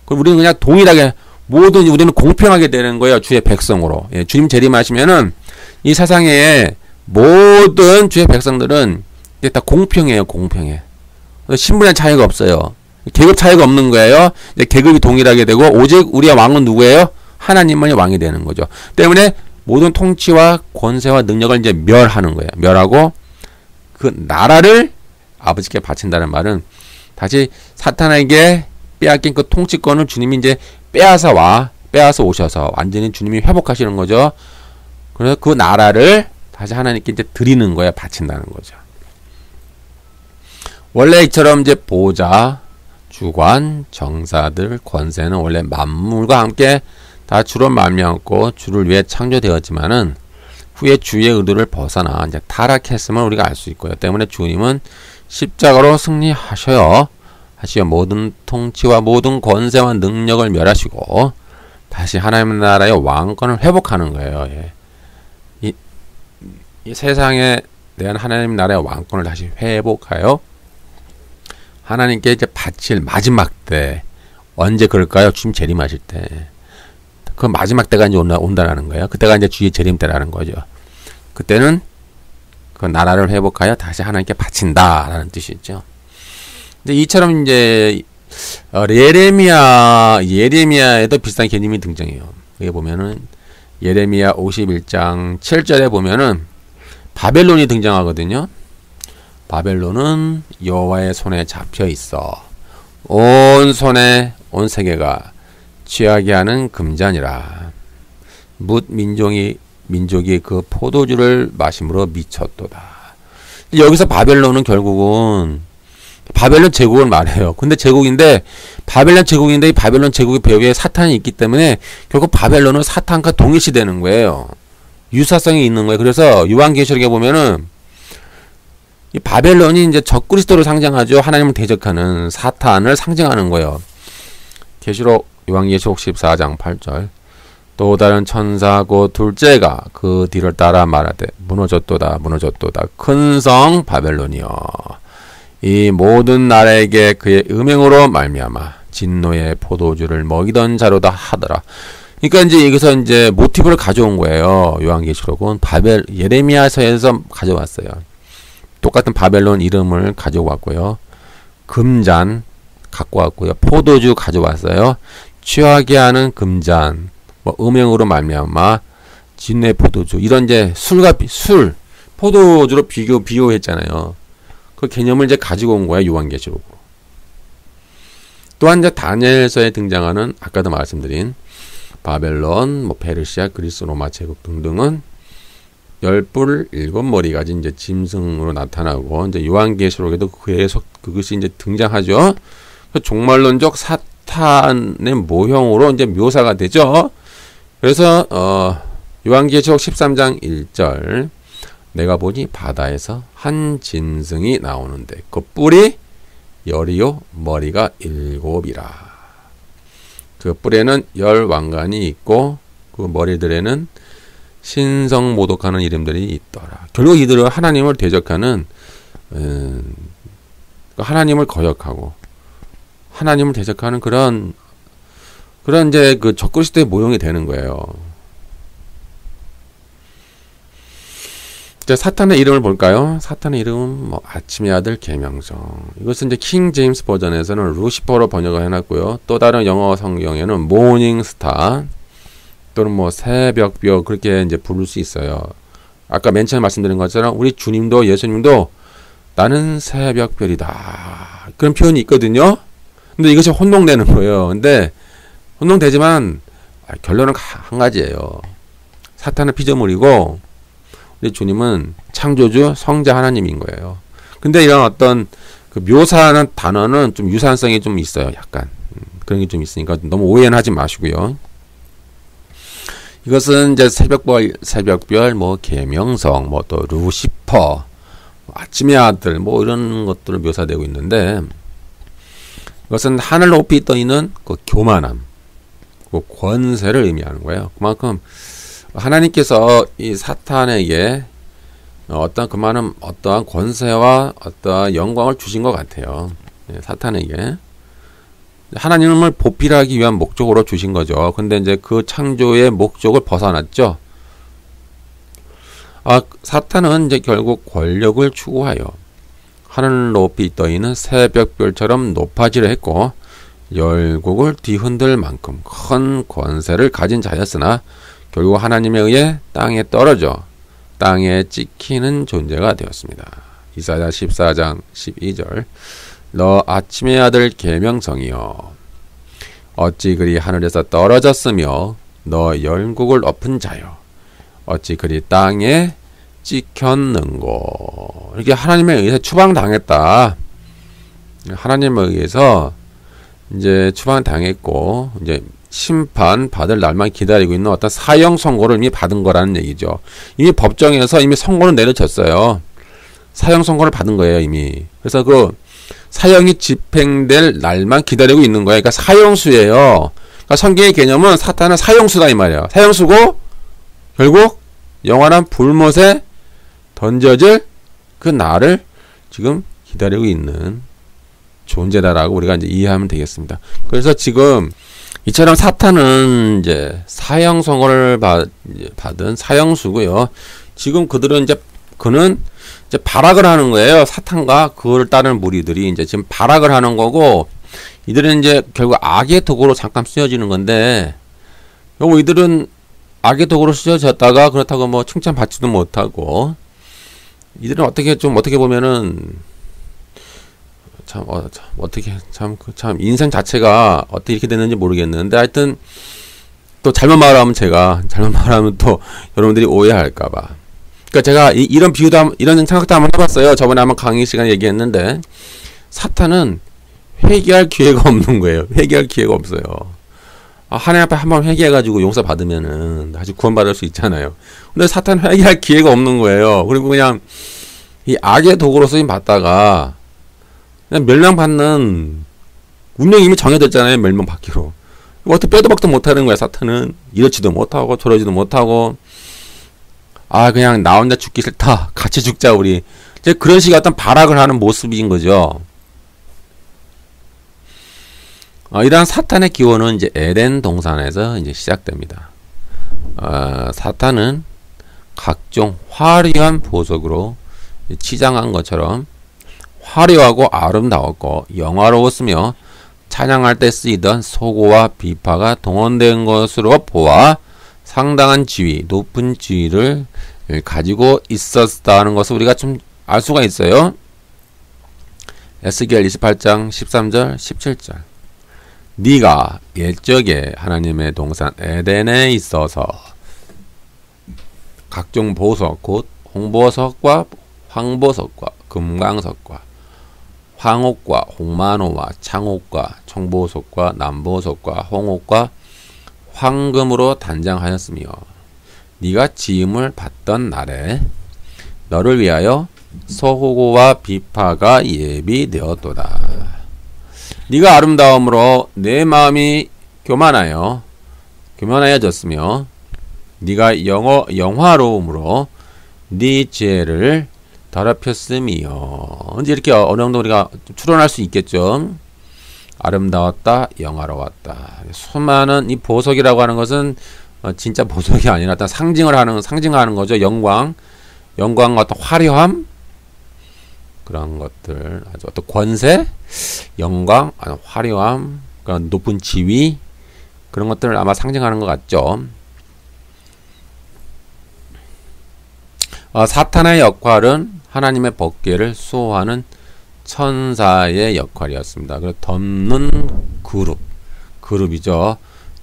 그럼 우리는 그냥 동일하게 모든 우리는 공평하게 되는 거예요. 주의 백성으로. 예, 주님 재림하시면은 이 세상에 모든 주의 백성들은 이게 다 공평해요. 공평해. 신분의 차이가 없어요. 계급 차이가 없는 거예요. 이제 계급이 동일하게 되고 오직 우리의 왕은 누구예요? 하나님만이 왕이 되는 거죠. 때문에 모든 통치와 권세와 능력을 이제 멸하는 거예요. 멸하고 그 나라를 아버지께 바친다는 말은 다시 사탄에게 빼앗긴 그 통치권을 주님이 이제 빼앗아 오셔서 완전히 주님이 회복하시는 거죠. 그래서 그 나라를 다시 하나님께 이제 드리는 거야, 바친다는 거죠. 원래 이처럼 이제 보좌, 주관, 정사들, 권세는 원래 만물과 함께 다 주로 말미암고 주를 위해 창조되었지만은 후에 주의 의도를 벗어나 이제 타락했음을 우리가 알 수 있고요. 때문에 주님은 십자가로 승리하셔요. 모든 통치와 모든 권세와 능력을 멸하시고 다시 하나님의 나라의 왕권을 회복하는 거예요. 예. 이 세상에 대한 하나님 나라의 왕권을 다시 회복하여 하나님께 이제 바칠 마지막 때 언제 그럴까요? 주님 재림하실 때. 그 마지막 때가 이제 온다라는 거예요. 그때가 이제 주의 재림 때라는 거죠. 그때는 그 나라를 회복하여 다시 하나님께 바친다라는 뜻이죠. 근데 이처럼 이제 예레미야에도 비슷한 개념이 등장해요. 여기 보면은 예레미야 51장 7절에 보면은 바벨론이 등장하거든요. 바벨론은 여호와의 손에 잡혀 있어 온 세계가 취하게 하는 금잔이라. 뭇 민족이 그 포도주를 마심으로 미쳤도다. 여기서 바벨론은 결국은 바벨론 제국을 말해요. 근데 제국인데 바벨론 제국인데 이 바벨론 제국의 배후에 사탄이 있기 때문에 결국 바벨론은 사탄과 동일시되는 거예요. 유사성이 있는 거예요. 그래서 요한계시록에 보면은 이 바벨론이 이제 적그리스도를 상징하죠. 하나님을 대적하는 사탄을 상징하는 거예요. 요한계시록 14장 8절. 또 다른 천사 곧 둘째가 그 뒤를 따라 말하되 무너졌도다 큰 성 바벨론이여 이 모든 나라에게 그의 음행으로 말미암아 진노의 포도주를 먹이던 자로다 하더라. 그러니까 이제 여기서 이제 모티브를 가져온 거예요. 요한계시록은 예레미야서에서 가져왔어요. 똑같은 바벨론 이름을 가져왔고요. 금잔 갖고 왔고요. 포도주 가져왔어요. 취하게 하는 금잔, 뭐 음행으로 말미암아 진내 포도주, 이런 이제 술, 포도주로 비유했잖아요. 그 개념을 이제 가지고 온 거야, 요한계시록으로. 또한 이제 다니엘서에 등장하는 아까도 말씀드린 바벨론, 뭐 페르시아, 그리스, 로마 제국 등등은 열뿔 일곱 머리 가진 이제 짐승으로 나타나고, 이제 요한계시록에도 계속 그것이 이제 등장하죠. 종말론적 사탄의 모형으로 이제 묘사가 되죠. 그래서 요한계시록 13장 1절, 내가 보니 바다에서 한 짐승이 나오는데 그 뿔이 열이요 머리가 일곱이라. 그 뿔에는 열 왕관이 있고 그 머리들에는 신성모독하는 이름들이 있더라. 결국 이들은 하나님을 대적하는, 하나님을 거역하고 하나님을 대적하는 그런 이제 그 적그리스도의 모형이 되는 거예요. 이제 사탄의 이름을 볼까요? 사탄의 이름은 뭐 아침의 아들 계명성. 이것은 이제 킹 제임스 버전에서는 루시퍼로 번역을 해놨고요. 또 다른 영어 성경에는 모닝 스타 또는 뭐 새벽별, 그렇게 이제 부를 수 있어요. 아까 맨 처음에 말씀드린 것처럼 우리 주님도 예수님도 나는 새벽별이다, 그런 표현이 있거든요. 근데 이것이 혼동되는 거예요. 근데 혼동되지만 결론은 한 가지예요. 사탄은 피조물이고 우리 주님은 창조주 성자 하나님인 거예요. 근데 이런 어떤 그 묘사하는 단어는 좀 유사성이 좀 있어요. 약간 그런 게 좀 있으니까 너무 오해는 하지 마시고요. 이것은 이제 새벽별, 뭐 계명성, 뭐 또 루시퍼, 아침의 아들, 뭐 이런 것들을 묘사되고 있는데, 이것은 하늘 높이 떠 있는 그 교만함, 그 권세를 의미하는 거예요. 그만큼 하나님께서 이 사탄에게 어떠한 권세와 어떠한 영광을 주신 것 같아요. 사탄에게 하나님을 보필하기 위한 목적으로 주신 거죠. 근데 이제 그 창조의 목적을 벗어났죠. 사탄은 이제 결국 권력을 추구하여 하늘 높이 떠 있는 새벽별처럼 높아지려 했고, 열국을 뒤흔들 만큼 큰 권세를 가진 자였으나 결국 하나님에 의해 땅에 떨어져 땅에 찍히는 존재가 되었습니다. 이사야 14장 12절, 너 아침의 아들 계명성이여, 어찌 그리 하늘에서 떨어졌으며 너 열국을 엎은 자여, 어찌 그리 땅에 찍혔는고. 이렇게 하나님에 의해서 추방당했다. 하나님에 의해서 이제 추방당했고, 이제 심판 받을 날만 기다리고 있는 어떤 사형 선고를 이미 받은 거라는 얘기죠. 이미 법정에서 이미 선고를 내려졌어요. 사형 선고를 받은 거예요, 이미. 그래서 그 사형이 집행될 날만 기다리고 있는 거예요. 그러니까 사형수예요. 그러니까 성경의 개념은 사탄은 사형수다 이 말이에요. 사형수고 결국 영원한 불못에 던져질 그 날을 지금 기다리고 있는 존재다라고 우리가 이제 이해하면 되겠습니다. 그래서 지금 이처럼 사탄은 이제 사형 선고를 받은 사형수고요. 지금 그는 이제 발악을 하는 거예요. 사탄과 그를 따르는 무리들이 이제 지금 발악을 하는 거고, 이들은 이제 결국 악의 도구로 잠깐 쓰여지는 건데, 이들은 악의 도구로 쓰여졌다가 그렇다고 뭐 칭찬받지도 못하고, 이들은 어떻게 보면은 참 인생 자체가 어떻게 이렇게 됐는지 모르겠는데, 하여튼 또 잘못 말하면 또 여러분들이 오해할까봐. 그러니까 제가 이런 비유도 이런 생각도 한번 해봤어요. 저번에 한번 강의 시간에 얘기했는데, 사탄은 회개할 기회가 없는 거예요. 회개할 기회가 없어요. 하나님 앞에 한번 회개해가지고 용서 받으면은 다시 구원받을 수 있잖아요. 근데 사탄은 회개할 기회가 없는 거예요. 그리고 그냥 이 악의 도구로 쓰임 받다가 그냥 멸망받는 운명이 이미 정해졌잖아요. 멸망받기로. 어떻게 빼도 박도 못하는 거야. 사탄은 이렇지도 못하고 저러지도 못하고, 그냥 나 혼자 죽기 싫다, 같이 죽자 우리, 이제 그런 식의 어떤 발악을 하는 모습인 거죠. 이러한 사탄의 기원은 이제 에덴 동산에서 이제 시작됩니다. 사탄은 각종 화려한 보석으로 치장한 것처럼 화려하고 아름다웠고 영화로웠으며 찬양할 때 쓰이던 소고와 비파가 동원된 것으로 보아 상당한 지위, 높은 지위를 가지고 있었다는 것을 우리가 좀 알 수가 있어요. 에스겔 28장 13절 17절 네가 옛적에 하나님의 동산 에덴에 있어서 각종 보석 곧 홍보석과 황보석과 금강석과 황옥과 홍만호와 창옥과 청보석과 남보석과 홍옥과 황금으로 단장하였으며 네가 지음을 받던 날에 너를 위하여 소고와 비파가 예비되었도다. 네가 아름다움으로 내 마음이 교만하여졌으며 네가 영화로움으로 네 죄를 더럽혔음이요. 이제 이렇게 어느 정도 우리가 추론할 수 있겠죠. 아름다웠다, 영화로웠다. 수많은 이 보석이라고 하는 것은 진짜 보석이 아니라 어떤 상징하는 거죠. 영광과 어떤 화려함 그런 것들, 아주 어떤 권세, 영광, 화려함, 그런 높은 지위 그런 것들을 아마 상징하는 것 같죠. 사탄의 역할은 하나님의 법궤를 수호하는 천사의 역할이었습니다. 그래서 덮는 그룹이죠.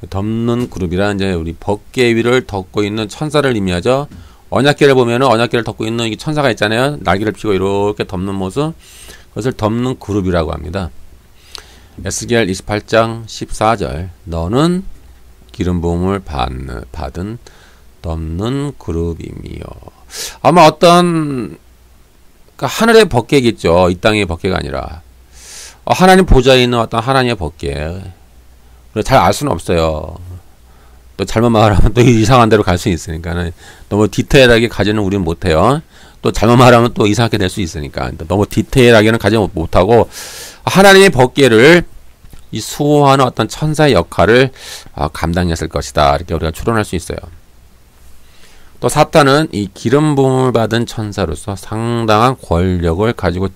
덮는 그룹이란 이제 우리 법궤 위를 덮고 있는 천사를 의미하죠. 언약궤를 보면은 언약궤를 덮고 있는 이 천사가 있잖아요. 날개를 펴고 이렇게 덮는 모습. 그것을 덮는 그룹이라고 합니다. 에스겔 28장 14절 너는 기름 부음을 받은 덮는 그룹이며 아마 어떤 하늘의 법궤겠죠. 이 땅의 법궤가 아니라 하나님 보좌에 있는 어떤 하나님의 법궤. 잘 알 수는 없어요. 또 잘못 말하면 또 이상한 데로 갈 수 있으니까 너무 디테일하게 가지는 우리는 못해요. 또 잘못 말하면 또 이상하게 될 수 있으니까 너무 디테일하게는 가지 못하고 하나님의 법궤를 이 수호하는 어떤 천사의 역할을 감당했을 것이다. 이렇게 우리가 추론할 수 있어요. 또 사탄은 이 기름 부음을 받은 천사로서 상당한 권력을 가지고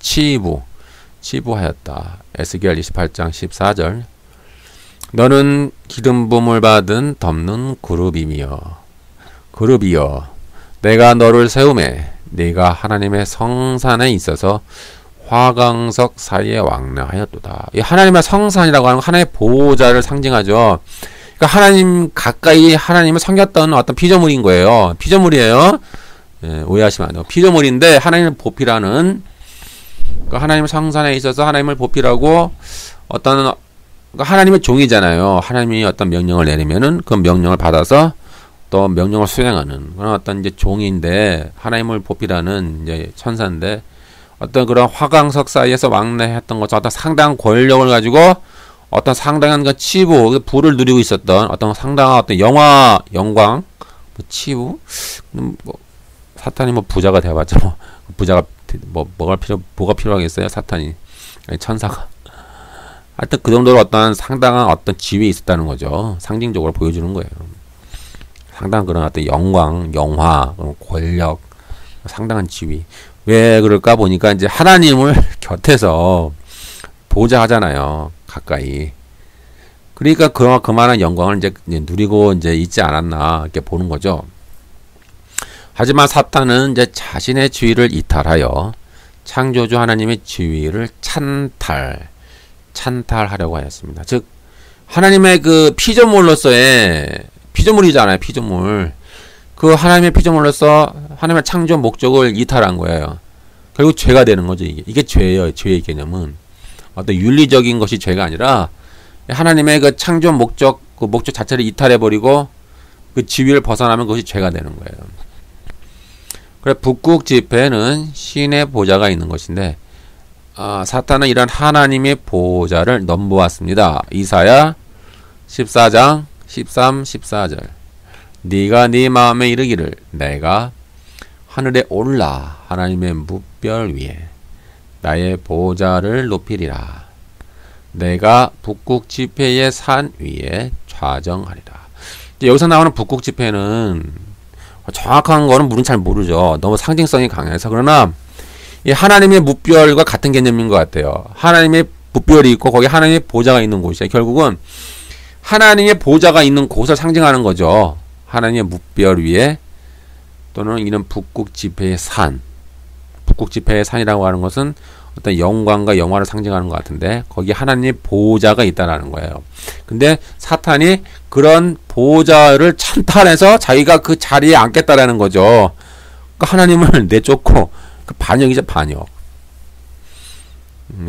치부하였다. 에스겔 28장 14절 너는 기름 부음을 받은 덮는 그룹이여 내가 너를 세우매 네가 하나님의 성산에 있어서 화강석 사이에 왕래하였도다. 이 하나님의 성산이라고 하는 하나님의 보호자를 상징하죠. 그러니까 하나님 가까이 하나님을 섬겼던 어떤 피조물인 거예요. 피조물이에요. 예, 오해하시면 안 돼요. 피조물인데 하나님을 보필하는 그러니까 하나님의 성산에 있어서 하나님을 보필하고 어떤 그러니까 하나님의 종이잖아요. 하나님이 어떤 명령을 내리면은 그 명령을 받아서 또 명령을 수행하는 그런 어떤 이제 종인데 하나님을 보필하는 이제 천사인데 어떤 그런 화강석 사이에서 왕래했던 것처럼 어떤 상당한 권력을 가지고 어떤 상당한 그 치부, 부를 누리고 있었던 어떤 상당한 어떤 영광, 치부, 사탄이 부자가 되어봤자 부자가 뭐가 필요하겠어요? 사탄이 아니, 천사가. 하여튼 그 정도로 어떤 상당한 어떤 지위에 있었다는 거죠. 상징적으로 보여주는 거예요. 상당한 그런 어떤 영광, 영화, 권력, 상당한 지위. 왜 그럴까 보니까 이제 하나님을 곁에서 보좌하잖아요. 가까이. 그러니까 그만한 영광을 이제 누리고 이제 있지 않았나 이렇게 보는 거죠. 하지만 사탄은 이제 자신의 지위를 이탈하여 창조주 하나님의 지위를 찬탈하려고 하였습니다. 즉 하나님의 그 피조물이잖아요. 피조물. 그 하나님의 피조물로서 하나님의 창조 목적을 이탈한 거예요. 결국 죄가 되는 거죠. 이게 죄예요. 죄의 개념은 어떤 윤리적인 것이 죄가 아니라 하나님의 그 창조 목적 그 목적 자체를 이탈해 버리고 그 지위를 벗어나면 그것이 죄가 되는 거예요. 그래 북극 지폐에는 신의 보좌가 있는 것인데 사탄은 이런 하나님의 보좌를 넘보았습니다. 이사야 14장 13, 14절 네가 네 마음에 이르기를 내가 하늘에 올라 하나님의 무별 위에 나의 보좌를 높이리라. 내가 북극 지폐의 산 위에 좌정하리라. 여기서 나오는 북극 지폐는 정확한 거는 우리는 잘 모르죠. 너무 상징성이 강해서. 그러나 이 하나님의 무별과 같은 개념인 것 같아요. 하나님의 뭇별이 있고 거기 하나님의 보좌가 있는 곳이에요. 결국은 하나님의 보좌가 있는 곳을 상징하는 거죠. 하나님의 뭇별 위에 또는 이런 북극지폐의 산. 북극지폐의 산이라고 하는 것은 어떤 영광과 영화를 상징하는 것 같은데 거기 하나님의 보좌가 있다라는 거예요. 근데 사탄이 그런 보좌를 찬탈해서 자기가 그 자리에 앉겠다라는 거죠. 그러니까 하나님을 내쫓고 그 반역이죠, 반역.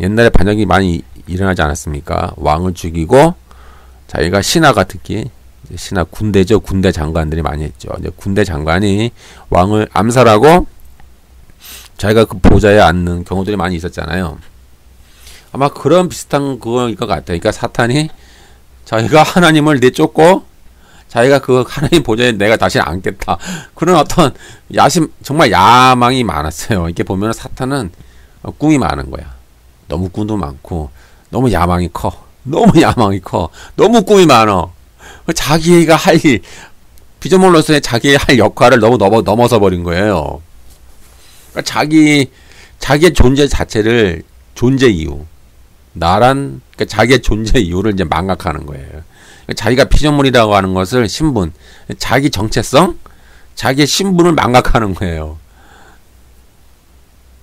옛날에 반역이 많이 일어나지 않았습니까? 왕을 죽이고 자기가 신하가 특히 신하 군대죠. 군대 장관들이 많이 했죠. 이제 군대 장관이 왕을 암살하고 자기가 그 보좌에 앉는 경우들이 많이 있었잖아요. 아마 그런 비슷한 그거일 것 같아요. 그러니까 사탄이 자기가 하나님을 내쫓고 자기가 그 하나님 보좌에 내가 다시 앉겠다. 그런 어떤 정말 야망이 많았어요. 이렇게 보면 사탄은 꿈이 많은 거야. 너무 꿈도 많고 너무 야망이 커. 너무 야망이 커. 너무 꿈이 많어. 자기가 할 일, 피조물로서의 자기의 할 역할을 너무 넘어서 버린 거예요. 그러니까 자기의 존재 자체를 존재 이유, 그러니까 자기의 존재 이유를 이제 망각하는 거예요. 그러니까 자기가 피조물이라고 하는 것을 신분, 자기 정체성, 자기의 신분을 망각하는 거예요.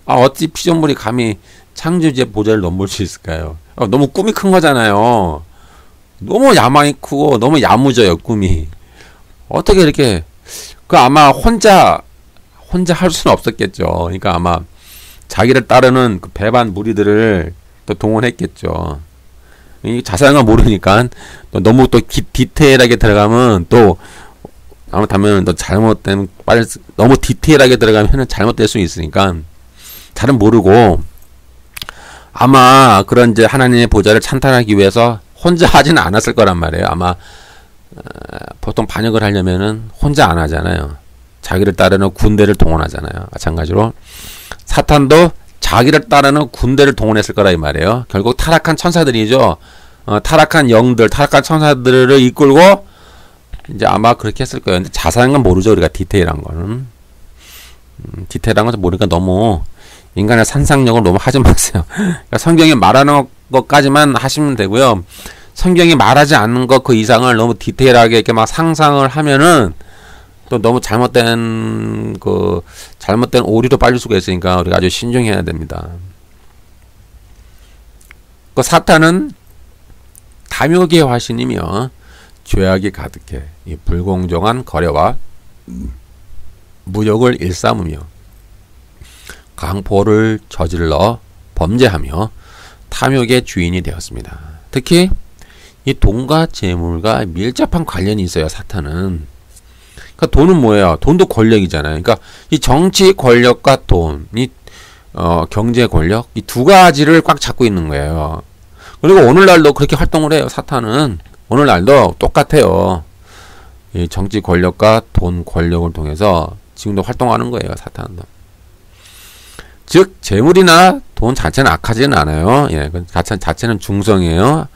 어찌 피조물이 감히 창조주의 보좌를 넘볼 수 있을까요? 너무 꿈이 큰 거잖아요. 너무 야망이 크고 너무 야무져요, 꿈이. 어떻게 이렇게 아마 혼자 할 수는 없었겠죠. 그러니까 아마 자기를 따르는 그 배반 무리들을 또 동원했겠죠. 자세한 건 모르니까 또 너무 또 디테일하게 들어가면 또 잘못하면 또 너무 디테일하게 들어가면 잘못될 수 있으니까 잘은 모르고 아마 그런 이제 하나님의 보좌를 찬탄하기 위해서 혼자 하지는 않았을 거란 말이에요. 아마 보통 반역을 하려면은 혼자 안 하잖아요. 자기를 따르는 군대를 동원하잖아요. 마찬가지로 사탄도 자기를 따르는 군대를 동원했을 거라 이 말이에요. 결국 타락한 천사들이죠. 타락한 영들, 타락한 천사들을 이끌고 이제 아마 그렇게 했을 거예요. 근데 자세한 건 모르죠. 우리가 디테일한 거는. 디테일한 건 모르니까 너무 인간의 상상력을 너무 하지 마세요. 그러니까 성경이 말하는 것까지만 하시면 되고요. 성경이 말하지 않는 것 그 이상을 너무 디테일하게 이렇게 막 상상을 하면은 또 너무 잘못된 오류로 빠질 수가 있으니까 우리가 아주 신중해야 됩니다. 그 사탄은 탐욕의 화신이며 죄악이 가득해 이 불공정한 거래와 무욕을 일삼으며 강포를 저질러 범죄하며 탐욕의 주인이 되었습니다. 특히 이 돈과 재물과 밀접한 관련이 있어요. 사탄은. 그러니까 돈은 뭐예요? 돈도 권력이잖아요. 그러니까 이 정치 권력과 돈이 경제 권력 이 두 가지를 꽉 잡고 있는 거예요. 그리고 오늘날도 그렇게 활동을 해요. 사탄은 오늘날도 똑같아요. 이 정치 권력과 돈 권력을 통해서 지금도 활동하는 거예요. 사탄도. 즉 재물이나 돈 자체는 악하지는 않아요. 예, 그 자체는 중성이에요.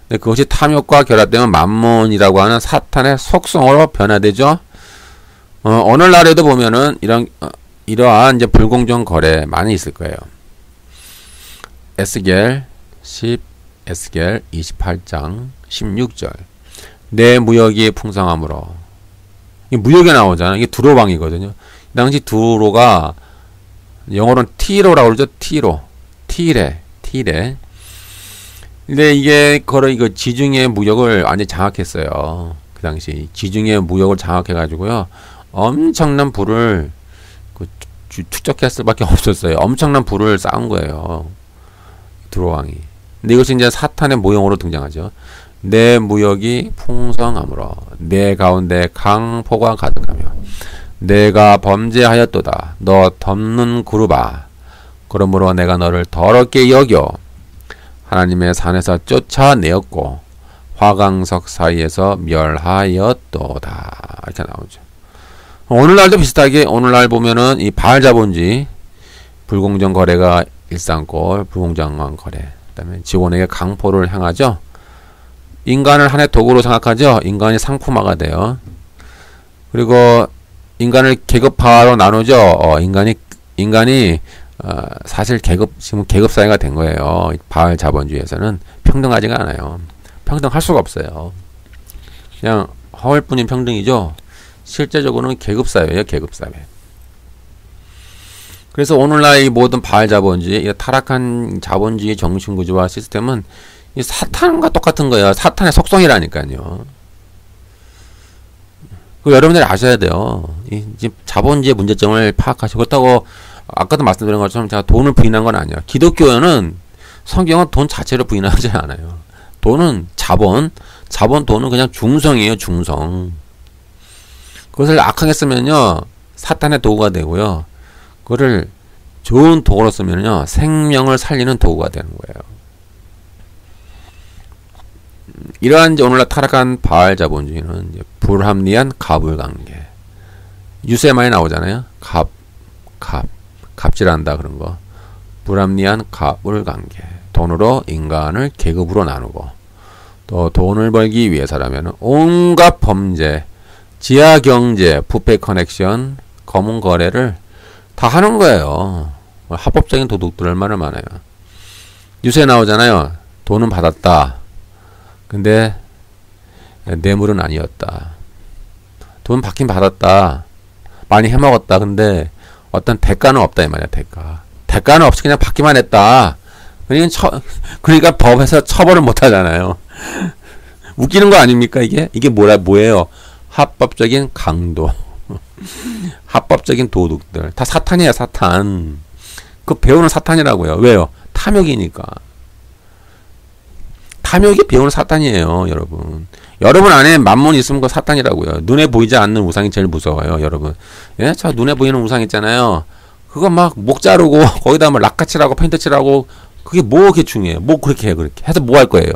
근데 그것이 탐욕과 결합되면 만몬이라고 하는 사탄의 속성으로 변화되죠. 오늘날에도 보면은 이러한 이제 불공정 거래 많이 있을 거예요. 에스겔 28장 16절. 내 무역이 풍성함으로. 이 무역에 나오잖아요. 이게 두로방이거든요. 이 당시 두로가 영어로는 티로라고 그러죠. 티레. 근데 이게 이거 지중해 무역을 완전히 장악했어요. 그 당시 지중해 무역을 장악해가지고요. 엄청난 부를 축적했을 수밖에 없었어요. 엄청난 부를 쌓은 거예요. 두로왕이. 근데 이것이 이제 사탄의 모형으로 등장하죠. 내 무역이 풍성함으로 내 가운데 강포가 가득하며 내가 범죄하였도다. 너 덮는 그루바. 그러므로 내가 너를 더럽게 여겨 하나님의 산에서 쫓아내었고 화강석 사이에서 멸하였도다. 이렇게 나오죠. 오늘날도 비슷하게 오늘날 보면은 이 바알 자본주의 불공정 거래가 일삼고 불공정한 거래. 그다음에 직원에게 강포를 향하죠. 인간을 하나의 도구로 생각하죠. 인간이 상품화가 돼요. 그리고 인간을 계급화로 나누죠. 인간이 사실 지금 계급 사회가 된 거예요. 바알 자본주의에서는 평등하지가 않아요. 평등할 수가 없어요. 그냥 허울뿐인 평등이죠. 실제적으로는 계급 사회예요. 계급 사회. 그래서 오늘날 이 모든 바알 자본주의, 이 타락한 자본주의 정신 구조와 시스템은 이 사탄과 똑같은 거예요. 사탄의 속성이라니까요. 그 여러분들이 아셔야 돼요. 이 자본주의 문제점을 파악하시고, 그렇다고 아까도 말씀드린 것처럼 제가 돈을 부인한 건 아니에요. 기독교는 성경은 돈 자체를 부인하지 않아요. 돈은 돈은 그냥 중성이에요. 중성. 그것을 악하게 쓰면요, 사탄의 도구가 되고요. 그거를 좋은 도구로 쓰면요, 생명을 살리는 도구가 되는 거예요. 이러한 이제 오늘날 타락한 바알 자본주의는 이제 불합리한 갑을관계. 유세 많이 나오잖아요. 갑질한다 그런 거. 불합리한 갑을관계. 돈으로 인간을 계급으로 나누고, 또 돈을 벌기 위해서라면 온갖 범죄, 지하경제, 부패 커넥션, 검은 거래를 다 하는 거예요. 합법적인 도둑들 얼마나 많아요. 뉴스에 나오잖아요. 돈은 받았다. 근데 뇌물은 아니었다. 돈 받긴 받았다. 많이 해먹었다. 근데 어떤 대가는 없다 이 말이야. 대가는 없이 그냥 받기만 했다. 그러니까 법에서 처벌을 못 하잖아요. 웃기는 거 아닙니까 이게? 이게 뭐예요? 합법적인 강도. 합법적인 도둑들. 다 사탄이야, 사탄. 그 배우는 사탄이라고요. 왜요? 탐욕이니까. 탐욕이 배우는 사탄이에요, 여러분. 여러분 안에 만몬이 있으면 그 사탄이라고요. 눈에 보이지 않는 우상이 제일 무서워요, 여러분. 예? 저 눈에 보이는 우상 있잖아요. 그거 막 목 자르고, 거기다 뭐 락카칠하고 페인트 칠하고, 그게 뭐 그렇게 중요해요? 뭐 그렇게 해, 그렇게. 해서 뭐 할 거예요?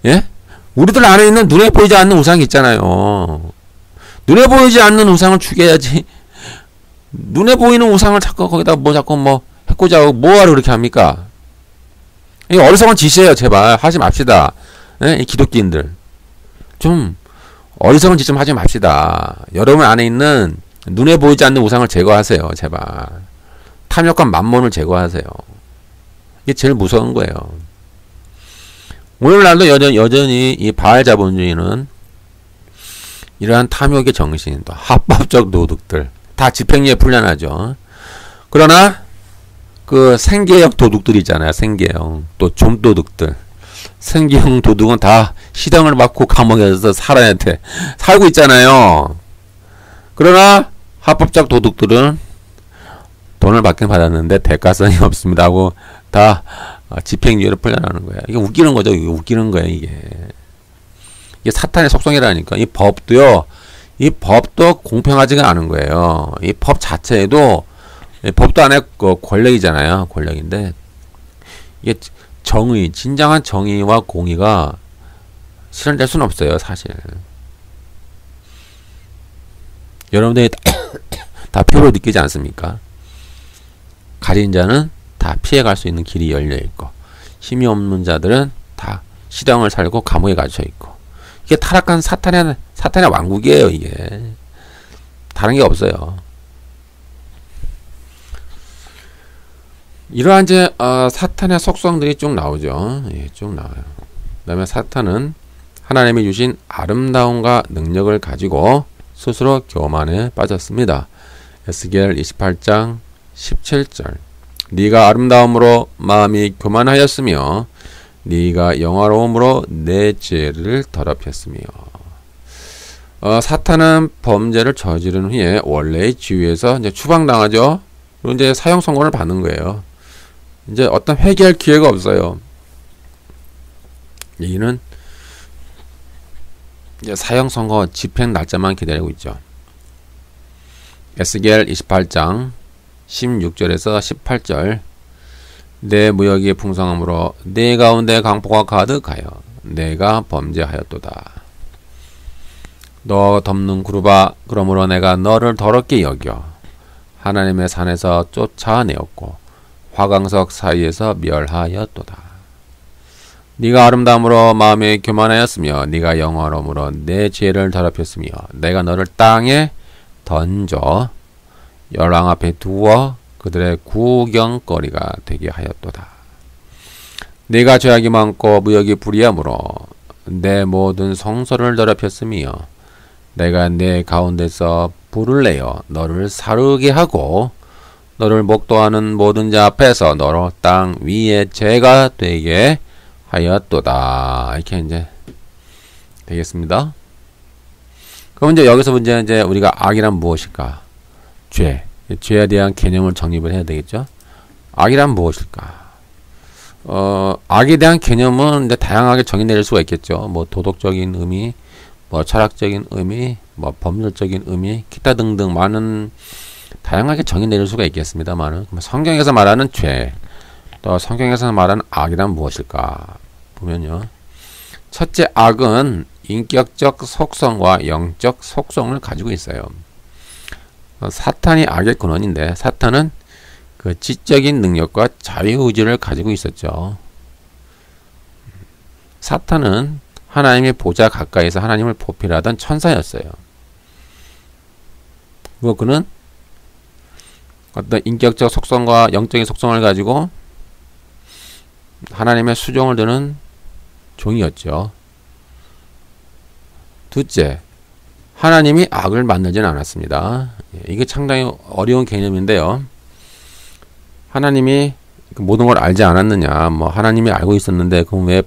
예? 우리들 안에 있는 눈에 보이지 않는 우상이 있잖아요. 눈에 보이지 않는 우상을 죽여야지. 눈에 보이는 우상을 자꾸 거기다 자꾸 해코지하고 뭐하러 그렇게 합니까? 이 어리석은 짓이에요. 제발 하지 맙시다. 이 기독교인들 좀 어리석은 짓 좀 하지 맙시다. 여러분 안에 있는 눈에 보이지 않는 우상을 제거하세요. 제발. 탐욕과 만몬을 제거하세요. 이게 제일 무서운 거예요. 오늘날도 여전히 이 바알 자본주의는 이러한 탐욕의 정신, 또 합법적 도둑들 다 집행유예 풀려나죠. 그러나 그 생계형 도둑들 있잖아요. 생계형. 또 좀도둑들. 생계형 도둑은 다 시정을 받고 감옥에서 살고 있잖아요. 그러나 합법적 도둑들은 돈을 받긴 받았는데 대가성이 없습니다 하고 다 집행유예를 풀려나는 거야. 이게 웃기는 거죠. 이게 웃기는 거예요. 이게 사탄의 속성이라니까. 이 법도 공평하지가 않은 거예요. 이 법 자체에도 법도 안에 권력이잖아요. 권력인데 이게 진정한 정의와 공의가 실현될 수는 없어요. 사실. 여러분들이 다 피부로 느끼지 않습니까? 가진 자는 다 피해갈 수 있는 길이 열려있고, 힘이 없는 자들은 다 시당을 살고 감옥에 갇혀있고, 이게 타락한 사탄의 왕국이에요. 이게 다른 게 없어요. 이러한 이제 사탄의 속성들이 쭉 나오죠. 예, 쭉 나와요. 그다음에 사탄은 하나님이 주신 아름다움과 능력을 가지고 스스로 교만에 빠졌습니다. 에스겔 28장 17절. 네가 아름다움으로 마음이 교만하였으며 네가 영화로움으로 내 죄를 더럽혔으며. 사탄은 범죄를 저지른 후에 원래의 지위에서 이제 추방당하죠. 그리고 이제 사형 선고를 받는 거예요. 이제 어떤 회개할 기회가 없어요. 이는 이제 사형 선고 집행 날짜만 기다리고 있죠. 에스겔 28장 16절에서 18절. 내 무역이 풍성함으로 내 가운데 강포가 가득하여 내가 범죄하였도다. 너 덮는 구루바, 그러므로 내가 너를 더럽게 여겨 하나님의 산에서 쫓아내었고 화강석 사이에서 멸하였도다. 네가 아름다움으로 마음에 교만하였으며 네가 영화로움으로 내 죄를 더럽혔으며 내가 너를 땅에 던져 열왕 앞에 두어 그들의 구경거리가 되게 하였도다. 네가 죄악이 많고 무역이 불의함으로 내 모든 성소를 더럽혔으며 내가 내 가운데서 불을 내어 너를 사르게 하고 너를 목도하는 모든 자 앞에서 너로 땅 위에 죄가 되게 하였도다. 이렇게 이제 되겠습니다. 그럼 이제 여기서 문제는 이제 우리가 악이란 무엇일까? 죄에 대한 개념을 정립을 해야 되겠죠. 악이란 무엇일까? 악에 대한 개념은 이제 다양하게 정의 내릴 수가 있겠죠. 뭐 도덕적인 의미, 뭐 철학적인 의미, 뭐 법률적인 의미, 기타 등등 많은 다양하게 정의 내릴 수가 있겠습니다만은 성경에서 말하는 죄, 또 성경에서 말하는 악이란 무엇일까? 보면요. 첫째, 악은 인격적 속성과 영적 속성을 가지고 있어요. 사탄이 악의 근원인데 사탄은 그 지적인 능력과 자유의지를 가지고 있었죠. 사탄은 하나님의 보좌 가까이서 하나님을 보필하던 천사였어요. 그리고 그는 어떤 인격적 속성과 영적인 속성을 가지고 하나님의 수종을 드는 종이었죠. 둘째, 하나님이 악을 만들지는 않았습니다. 이게 상당히 어려운 개념인데요. 하나님이 모든 걸 알지 않았느냐, 뭐 하나님이 알고 있었는데 그럼 왜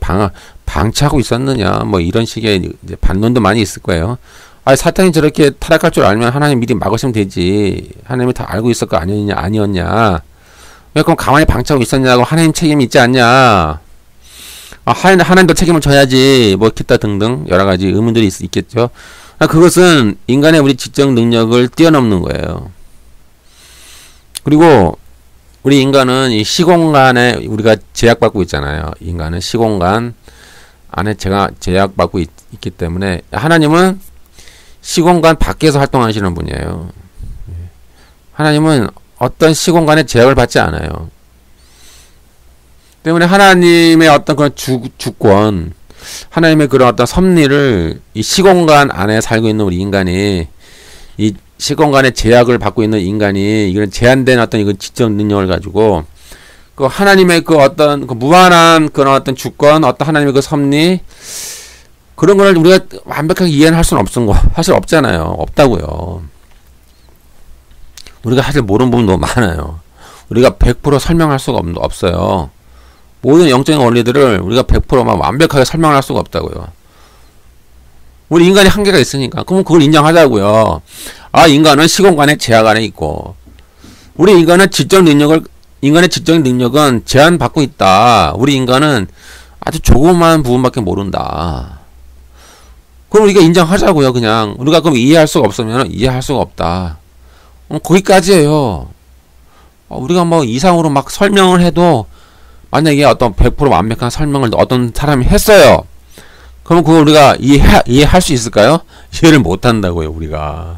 방치하고 있었느냐, 뭐 이런 식의 이제 반론도 많이 있을 거예요. 아, 사탄이 저렇게 타락할 줄 알면 하나님 미리 막으시면 되지. 하나님이 다 알고 있을 거 아니었냐? 왜 그럼 가만히 방치하고 있었냐고 하나님 책임이 있지 않냐? 아, 하나님도 책임을 져야지. 뭐 기타 등등 여러 가지 의문들이 있겠죠. 그것은 인간의 우리 지적 능력을 뛰어넘는 거예요. 그리고 우리 인간은 이 시공간에 우리가 제약받고 있잖아요. 인간은 시공간 안에 제약받고 있기 때문에 하나님은 시공간 밖에서 활동하시는 분이에요. 하나님은 어떤 시공간에 제약을 받지 않아요. 때문에 하나님의 어떤 그런 주권, 하나님의 그런 어떤 섭리를 이 시공간 안에 살고 있는 우리 인간이 이 시공간의 제약을 받고 있는 인간이 이런 제한된 어떤 이건 지적 능력을 가지고 그 하나님의 그 어떤 그 무한한 그런 어떤 주권, 어떤 하나님의 그 섭리 그런 걸 우리가 완벽하게 이해는 할 수는 사실 없잖아요. 없다고요. 우리가 사실 모르는 부분 너무 많아요. 우리가 100% 설명할 수가 없어요. 모든 영적인 원리들을 우리가 100%만 완벽하게 설명을 할 수가 없다고요. 우리 인간이 한계가 있으니까. 그럼 그걸 인정하자고요. 아, 인간은 시공간의 제약 안에 있고, 우리 인간의 지적 능력은 제한받고 있다. 우리 인간은 아주 조그마한 부분밖에 모른다. 그럼 우리가 인정하자고요, 그냥. 우리가 그럼 이해할 수가 없으면 이해할 수가 없다. 거기까지예요. 우리가 뭐 이상으로 막 설명을 해도 만약에 어떤 100% 완벽한 설명을 어떤 사람이 했어요. 그럼 그걸 우리가 이해할 수 있을까요? 이해를 못 한다고요, 우리가.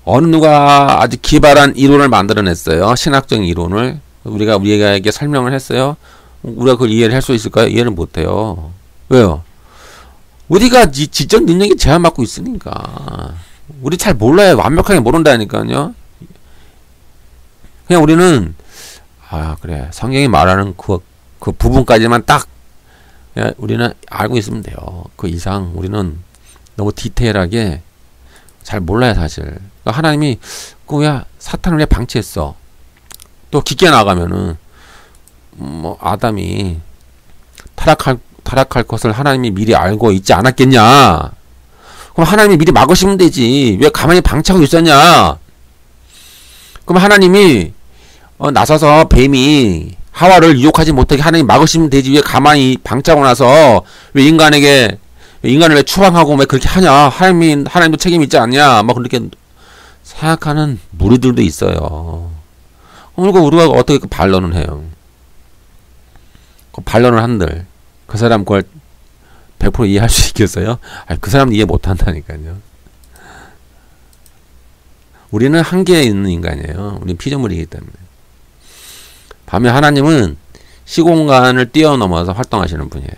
어느 누가 아주 기발한 이론을 만들어냈어요. 신학적인 이론을. 우리에게 설명을 했어요. 우리가 그걸 이해를 할 수 있을까요? 이해를 못 해요. 왜요? 우리가 지적 능력이 제한받고 있으니까. 우리 잘 몰라요. 완벽하게 모른다니까요. 그냥 우리는 그래. 성경이 말하는 그 부분까지만 딱 우리는 알고 있으면 돼요. 그 이상 우리는 너무 디테일하게 잘 몰라요, 사실. 그러니까 하나님이 왜 사탄을 왜 방치했어? 또 깊게 나가면은 뭐 아담이 타락할 것을 하나님이 미리 알고 있지 않았겠냐? 그럼 하나님이 미리 막으시면 되지. 왜 가만히 방치하고 있었냐? 그럼 하나님이 나서서 뱀이 하와를 유혹하지 못하게 하나님 막으시면 되지. 왜 가만히 방치하고 나서 왜 인간을 왜 추방하고 왜 그렇게 하냐? 하나님도 책임이 있지 않냐? 막 그렇게 생각하는 무리들도 있어요. 그리고 우리가 어떻게 그 반론을 해요? 그 반론을 한들 그 사람 그걸 100% 이해할 수 있겠어요? 그 사람은 이해 못 한다니까요. 우리는 한계에 있는 인간이에요. 우리는 피조물이기 때문에. 반면 하나님은 시공간을 뛰어넘어서 활동하시는 분이에요.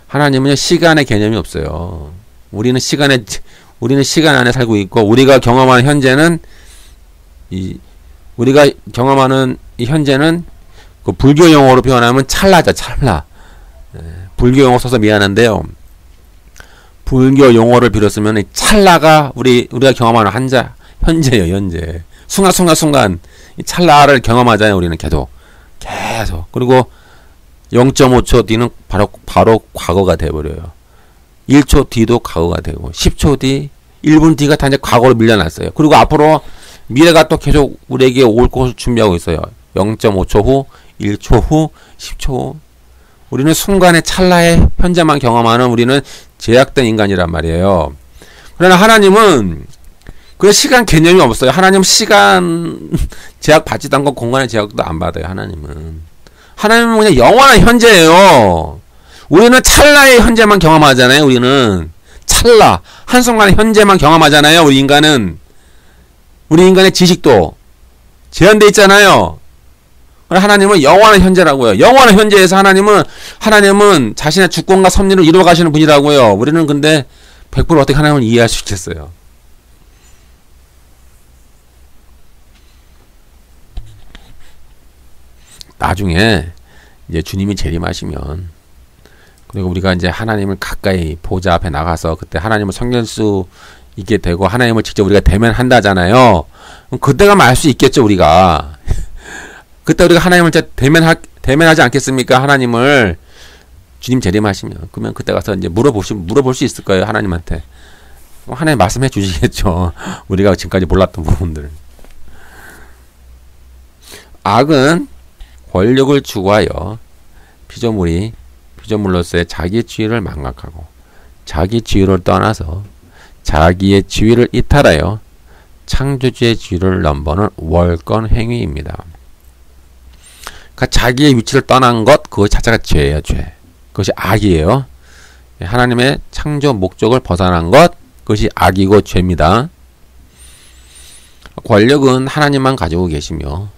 하나님은 시간의 개념이 없어요. 우리는 시간 안에 살고 있고, 우리가 경험하는 현재는 우리가 경험하는 이 현재는 그 불교 용어로 표현하면 찰나죠. 찰나. 불교 용어 써서 미안한데요. 불교 용어를 빌어 쓰면 이 찰나가 우리가 경험하는 현재예요. 현재. 순간 이 찰나를 경험하잖아요. 우리는 계속. 그리고 0.5초 뒤는 바로 과거가 돼버려요. 1초 뒤도 과거가 되고 10초 뒤 1분 뒤가 다 이제 과거로 밀려났어요. 그리고 앞으로 미래가 또 계속 우리에게 올 것을 준비하고 있어요. 0.5초 후, 1초 후, 10초 후. 우리는 순간의 찰나의 현재만 경험하는 우리는 제약된 인간이란 말이에요. 그러나 하나님은 그 시간 개념이 없어요. 하나님은 시간 제약 받지도 않고 공간의 제약도 안 받아요. 하나님은 그냥 영원한 현재예요. 우리는 찰나의 현재만 경험하잖아요. 우리는 찰나 한순간의 현재만 경험하잖아요. 우리 인간의 지식도 제한되어 있잖아요. 하나님은 영원한 현재라고요. 영원한 현재에서 하나님은 자신의 주권과 섭리를 이루어 가시는 분이라고요. 우리는 근데 100% 어떻게 하나님을 이해할 수 있겠어요? 나중에 이제 주님이 재림하시면, 그리고 우리가 이제 하나님을 가까이 보좌 앞에 나가서 그때 하나님을 섬길 수 있게 되고 하나님을 직접 우리가 대면한다잖아요. 그럼 그때 가면 알 수 있겠죠, 우리가. 그때 우리가 하나님을 이제 대면하지 않겠습니까? 하나님을 주님 재림하시면. 그러면 그때 가서 이제 물어볼 수 있을 거예요, 하나님한테. 하나님 말씀해 주시겠죠. 우리가 지금까지 몰랐던 부분들. 악은 권력을 추구하여 피조물로서의 자기의 지위를 망각하고 자기 지위를 떠나서 자기의 지위를 이탈하여 창조주의 지위를 넘보는 월권 행위입니다. 그러니까 자기의 위치를 떠난 것, 그것 자체가 죄예요. 죄. 그것이 악이에요. 하나님의 창조 목적을 벗어난 것, 그것이 악이고 죄입니다. 권력은 하나님만 가지고 계시며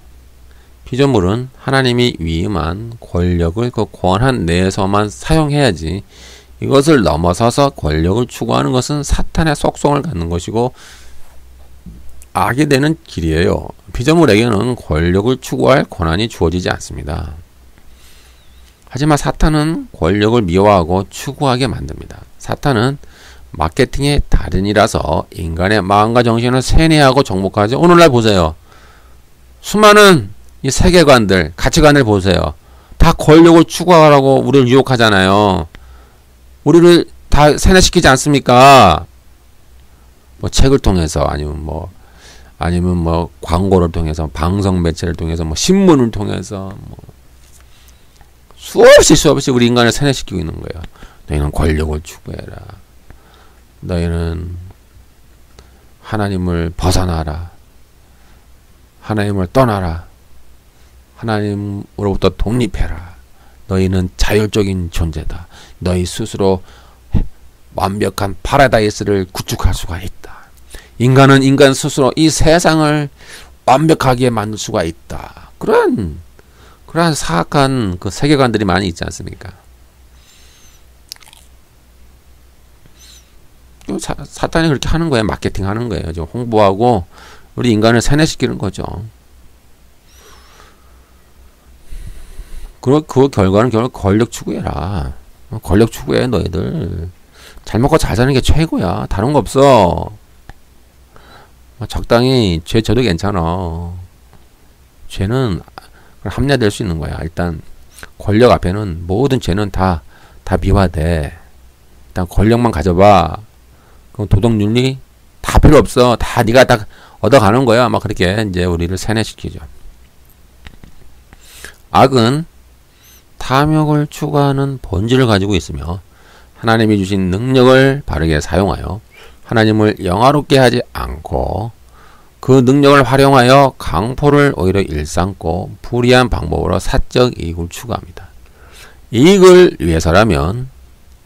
피조물은 하나님이 위임한 권력을 그 권한 내에서만 사용해야지, 이것을 넘어서서 권력을 추구하는 것은 사탄의 속성을 갖는 것이고 악이 되는 길이에요. 피조물에게는 권력을 추구할 권한이 주어지지 않습니다. 하지만 사탄은 권력을 미워하고 추구하게 만듭니다. 사탄은 마케팅의 달인이라서 인간의 마음과 정신을 세뇌하고 정복하죠. 오늘날 보세요. 수많은 이 세계관들, 가치관을 보세요. 다 권력을 추구하라고 우리를 유혹하잖아요. 우리를 다 세뇌시키지 않습니까? 뭐 책을 통해서, 아니면 뭐 광고를 통해서, 방송 매체를 통해서, 뭐 신문을 통해서, 뭐 수없이 우리 인간을 세뇌시키고 있는 거예요. 너희는 권력을 추구해라. 너희는 하나님을 벗어나라. 하나님을 떠나라. 하나님으로부터 독립해라. 너희는 자율적인 존재다. 너희 스스로 완벽한 파라다이스를 구축할 수가 있다. 인간은 인간 스스로 이 세상을 완벽하게 만들 수가 있다. 그런 사악한 그 세계관들이 많이 있지 않습니까? 사탄이 그렇게 하는 거예요. 마케팅 하는 거예요. 좀 홍보하고 우리 인간을 세뇌시키는 거죠. 그 결과는 결국 권력 추구해라. 권력 추구해. 너희들 잘 먹고 잘 사는 게 최고야. 다른 거 없어. 적당히 죄 져도 괜찮아. 죄는 합리화될 수 있는 거야. 일단 권력 앞에는 모든 죄는 다 미화돼. 일단 권력만 가져봐. 그럼 도덕 윤리 다 필요 없어. 다 네가 다 얻어가는 거야. 막 그렇게 이제 우리를 세뇌시키죠. 악은 탐욕을 추구하는 본질을 가지고 있으며 하나님이 주신 능력을 바르게 사용하여 하나님을 영화롭게 하지 않고 그 능력을 활용하여 강포를 오히려 일삼고 불의한 방법으로 사적 이익을 추구합니다. 이익을 위해서라면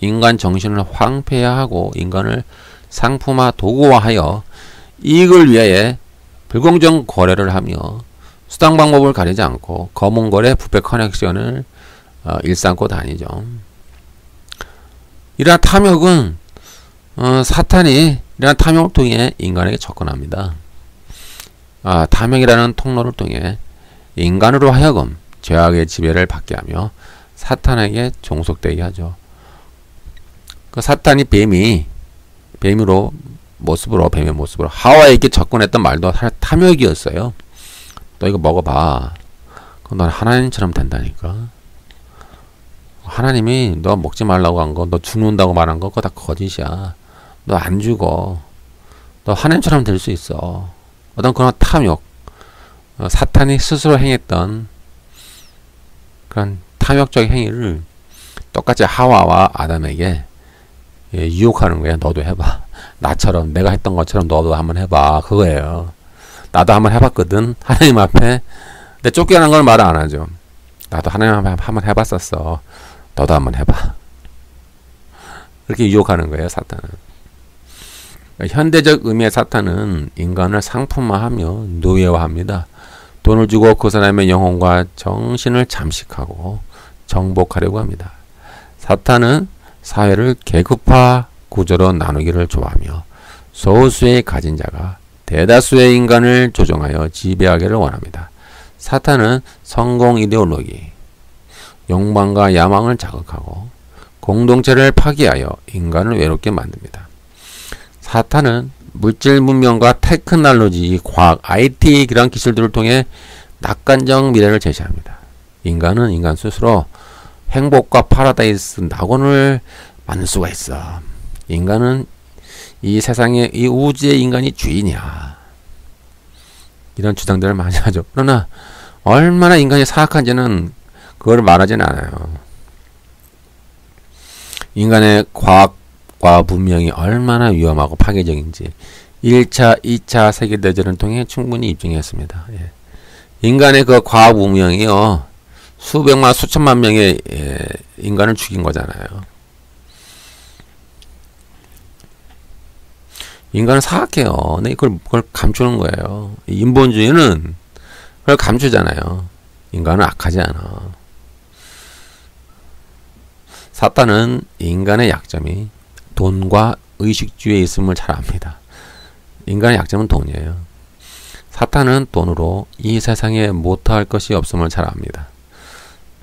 인간 정신을 황폐화하고 인간을 상품화 도구화하여 이익을 위하여 불공정 거래를 하며 수당 방법을 가리지 않고 검은 거래 부패 커넥션을 일삼고 다니죠. 이러한 탐욕은 사탄이 이러한 탐욕을 통해 인간에게 접근합니다. 탐욕이라는 통로를 통해 인간으로 하여금 죄악의 지배를 받게 하며 사탄에게 종속되게 하죠. 그 사탄이 뱀의 모습으로 하와에게 접근했던 말도 탐욕이었어요. 너 이거 먹어봐. 그럼 넌 하나님처럼 된다니까. 하나님이 너 먹지 말라고 한 거, 너 죽는다고 말한 거, 그거 다 거짓이야. 너 안 죽어. 너 하나님처럼 될 수 있어. 어떤 그런 탐욕, 사탄이 스스로 행했던 그런 탐욕적 행위를 똑같이 하와와 아담에게 유혹하는 거야. 너도 해봐. 나처럼, 내가 했던 것처럼 너도 한번 해봐. 그거예요. 나도 한번 해봤거든. 하나님 앞에. 근데 쫓겨난 걸 말 안 하죠. 나도 하나님 앞에 한번 해봤었어. 너도 한번 해봐. 그렇게 유혹하는 거예요, 사탄은. 현대적 의미의 사탄은 인간을 상품화하며 노예화합니다. 돈을 주고 그 사람의 영혼과 정신을 잠식하고 정복하려고 합니다. 사탄은 사회를 계급화 구조로 나누기를 좋아하며 소수의 가진 자가 대다수의 인간을 조종하여 지배하기를 원합니다. 사탄은 성공 이데올로기, 욕망과 야망을 자극하고 공동체를 파괴하여 인간을 외롭게 만듭니다. 사탄은 물질 문명과 테크놀로지, 과학, IT 그런 기술들을 통해 낙관적 미래를 제시합니다. 인간은 인간 스스로 행복과 파라다이스 낙원을 만들 수가 있어. 인간은 이 세상에, 이 우주의 인간이 주인이야. 이런 주장들을 많이 하죠. 그러나 얼마나 인간이 사악한지는 그걸 말하진 않아요. 인간의 과학과 문명이 얼마나 위험하고 파괴적인지 1차, 2차 세계대전을 통해 충분히 입증했습니다. 예. 인간의 그 과학 문명이요, 수백만, 수천만 명의 인간을 죽인 거잖아요. 인간은 사악해요. 근데 그걸 감추는 거예요. 인본주의는 그걸 감추잖아요. 인간은 악하지 않아. 사탄은 인간의 약점이 돈과 의식주의에 있음을 잘 압니다. 인간의 약점은 돈이에요. 사탄은 돈으로 이 세상에 못할 것이 없음을 잘 압니다.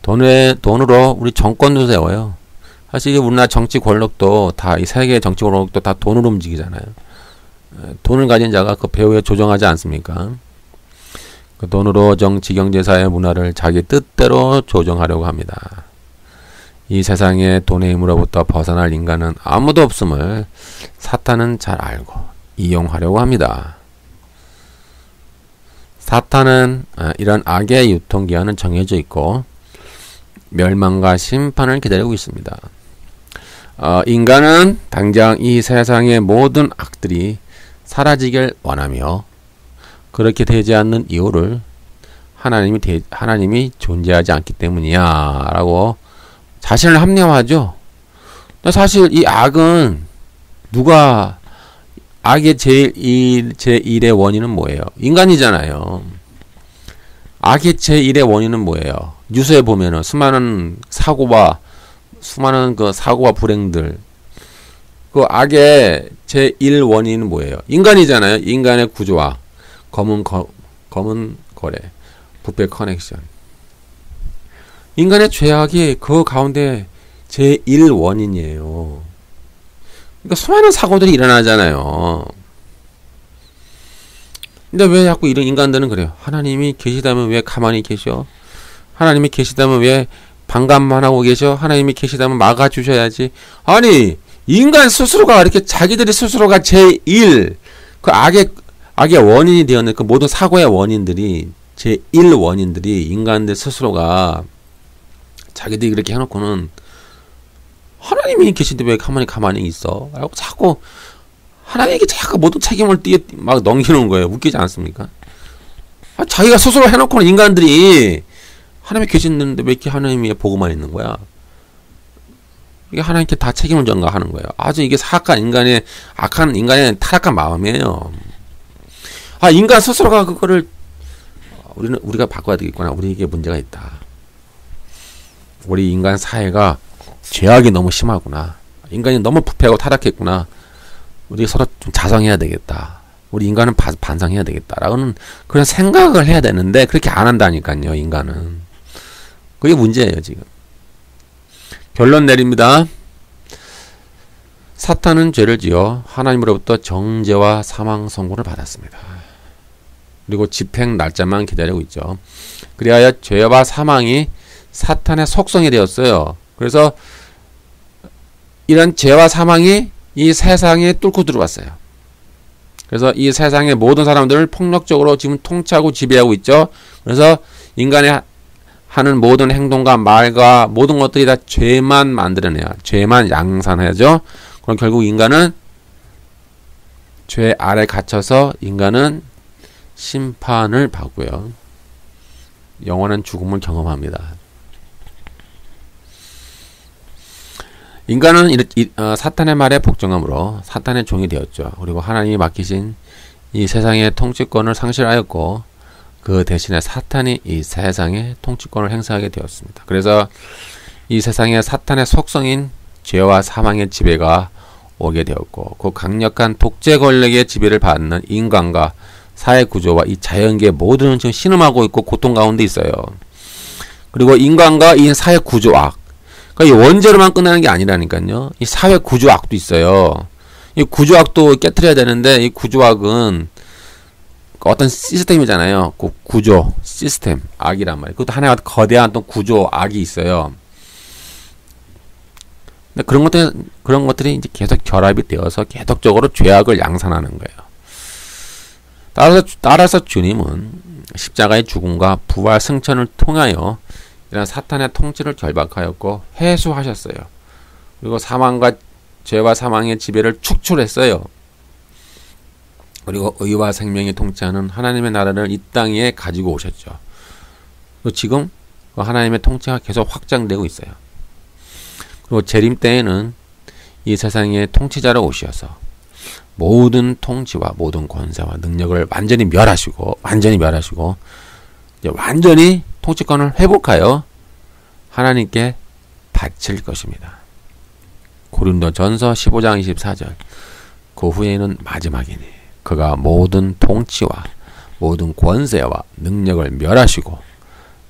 돈으로 우리 정권도 세워요. 사실 우리나라 정치 권력도 다, 이 세계 정치 권력도 다 돈으로 움직이잖아요. 돈을 가진 자가 그 배후에 조정하지 않습니까? 그 돈으로 정치, 경제, 사회, 문화를 자기 뜻대로 조정하려고 합니다. 이 세상에 돈의 힘으로부터 벗어날 인간은 아무도 없음을 사탄은 잘 알고 이용하려고 합니다. 사탄은 이런 악의 유통기한은 정해져 있고 멸망과 심판을 기다리고 있습니다. 인간은 당장 이 세상의 모든 악들이 사라지길 원하며 그렇게 되지 않는 이유를 하나님이 존재하지 않기 때문이야 라고 자신을 합리화하죠. 근데 사실 이 악은 악의 제1의 원인은 뭐예요? 인간이잖아요. 악의 제1의 원인은 뭐예요? 뉴스에 보면은 수많은 사고와 불행들, 그 악의 제1 원인은 뭐예요? 인간이잖아요. 인간의 구조와 검은 거래, 부패 커넥션. 인간의 죄악이 그 가운데 제1 원인이에요. 그러니까 수많은 사고들이 일어나잖아요. 근데 왜 자꾸 이런 인간들은 그래요? 하나님이 계시다면 왜 가만히 계셔? 하나님이 계시다면 왜 반감만 하고 계셔? 하나님이 계시다면 막아주셔야지. 아니, 인간 스스로가 이렇게 자기들이 스스로가 제1, 그 악의 원인이 되었는 그 모든 사고의 원인들이, 제1 원인들이 인간들 스스로가 자기들이 그렇게 해놓고는 하나님이 계신데 왜 가만히 있어? 라고 자꾸 하나님에게 자꾸 모든 책임을 막 넘기는 거예요. 웃기지 않습니까? 자기가 스스로 해놓고는 인간들이 하나님이 계시는데 왜 이렇게 하나님의 보고만 있는 거야? 이게 하나님께 다 책임을 전가하는 거예요. 아주 이게 악한 인간의 타락한 마음이에요. 인간 스스로가 그거를 우리가 바꿔야 되겠구나. 우리에게 문제가 있다. 우리 인간 사회가 죄악이 너무 심하구나. 인간이 너무 부패하고 타락했구나. 우리 서로 좀 자성해야 되겠다. 우리 인간은 반성해야 되겠다라고는 그런 생각을 해야 되는데 그렇게 안 한다니까요. 인간은. 그게 문제예요. 지금. 결론 내립니다. 사탄은 죄를 지어 하나님으로부터 정죄와 사망 선고를 받았습니다. 그리고 집행 날짜만 기다리고 있죠. 그리하여 죄와 사망이 사탄의 속성이 되었어요. 그래서 이런 죄와 사망이 이 세상에 뚫고 들어왔어요. 그래서 이 세상의 모든 사람들을 폭력적으로 지금 통치하고 지배하고 있죠. 그래서 인간의 하는 모든 행동과 말과 모든 것들이 다 죄만 만들어내요. 죄만 양산하죠. 그럼 결국 인간은 죄 아래 갇혀서 인간은 심판을 받고요. 영원한 죽음을 경험합니다. 인간은 사탄의 말에 복종함으로 사탄의 종이 되었죠. 그리고 하나님이 맡기신 이 세상의 통치권을 상실하였고 그 대신에 사탄이 이 세상의 통치권을 행사하게 되었습니다. 그래서 이 세상에 사탄의 속성인 죄와 사망의 지배가 오게 되었고 그 강력한 독재 권력의 지배를 받는 인간과 사회 구조와 이 자연계 모두는 지금 신음하고 있고 고통 가운데 있어요. 그리고 인간과 이 사회 구조악, 그러니까 이 원죄로만 끝나는 게 아니라니까요. 이 사회 구조악도 있어요. 이 구조악도 깨트려야 되는데 이 구조악은 어떤 시스템이잖아요. 그 구조, 시스템, 악이란 말이에요. 그것도 하나의 거대한 또 구조, 악이 있어요. 근데 그런 것들이 이제 계속 결합이 되어서 계속적으로 죄악을 양산하는 거예요. 따라서 주님은 십자가의 죽음과 부활 승천을 통하여 이런 사탄의 통치를 결박하였고 해소하셨어요. 그리고 사망과 죄와 사망의 지배를 축출했어요. 그리고 의와 생명이 통치하는 하나님의 나라를 이 땅에 가지고 오셨죠. 그리고 지금 하나님의 통치가 계속 확장되고 있어요. 그리고 재림 때에는 이 세상의 통치자로 오셔서 모든 통치와 모든 권세와 능력을 완전히 멸하시고 이제 완전히 통치권을 회복하여 하나님께 바칠 것입니다. 고린도전서 15장 24절. 그 후에는 마지막이니 그가 모든 통치와 모든 권세와 능력을 멸하시고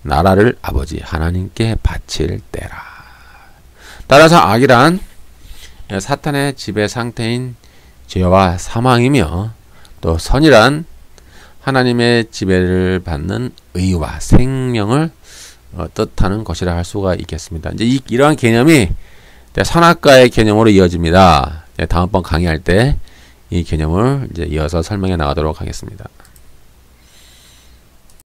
나라를 아버지 하나님께 바칠 때라. 따라서 악이란 사탄의 지배 상태인 죄와 사망이며 또 선이란 하나님의 지배를 받는 의와 생명을 뜻하는 것이라 할 수가 있겠습니다. 이제 이러한 개념이 선악과의 개념으로 이어집니다. 다음번 강의할 때 이 개념을 이제 이어서 설명해 나가도록 하겠습니다.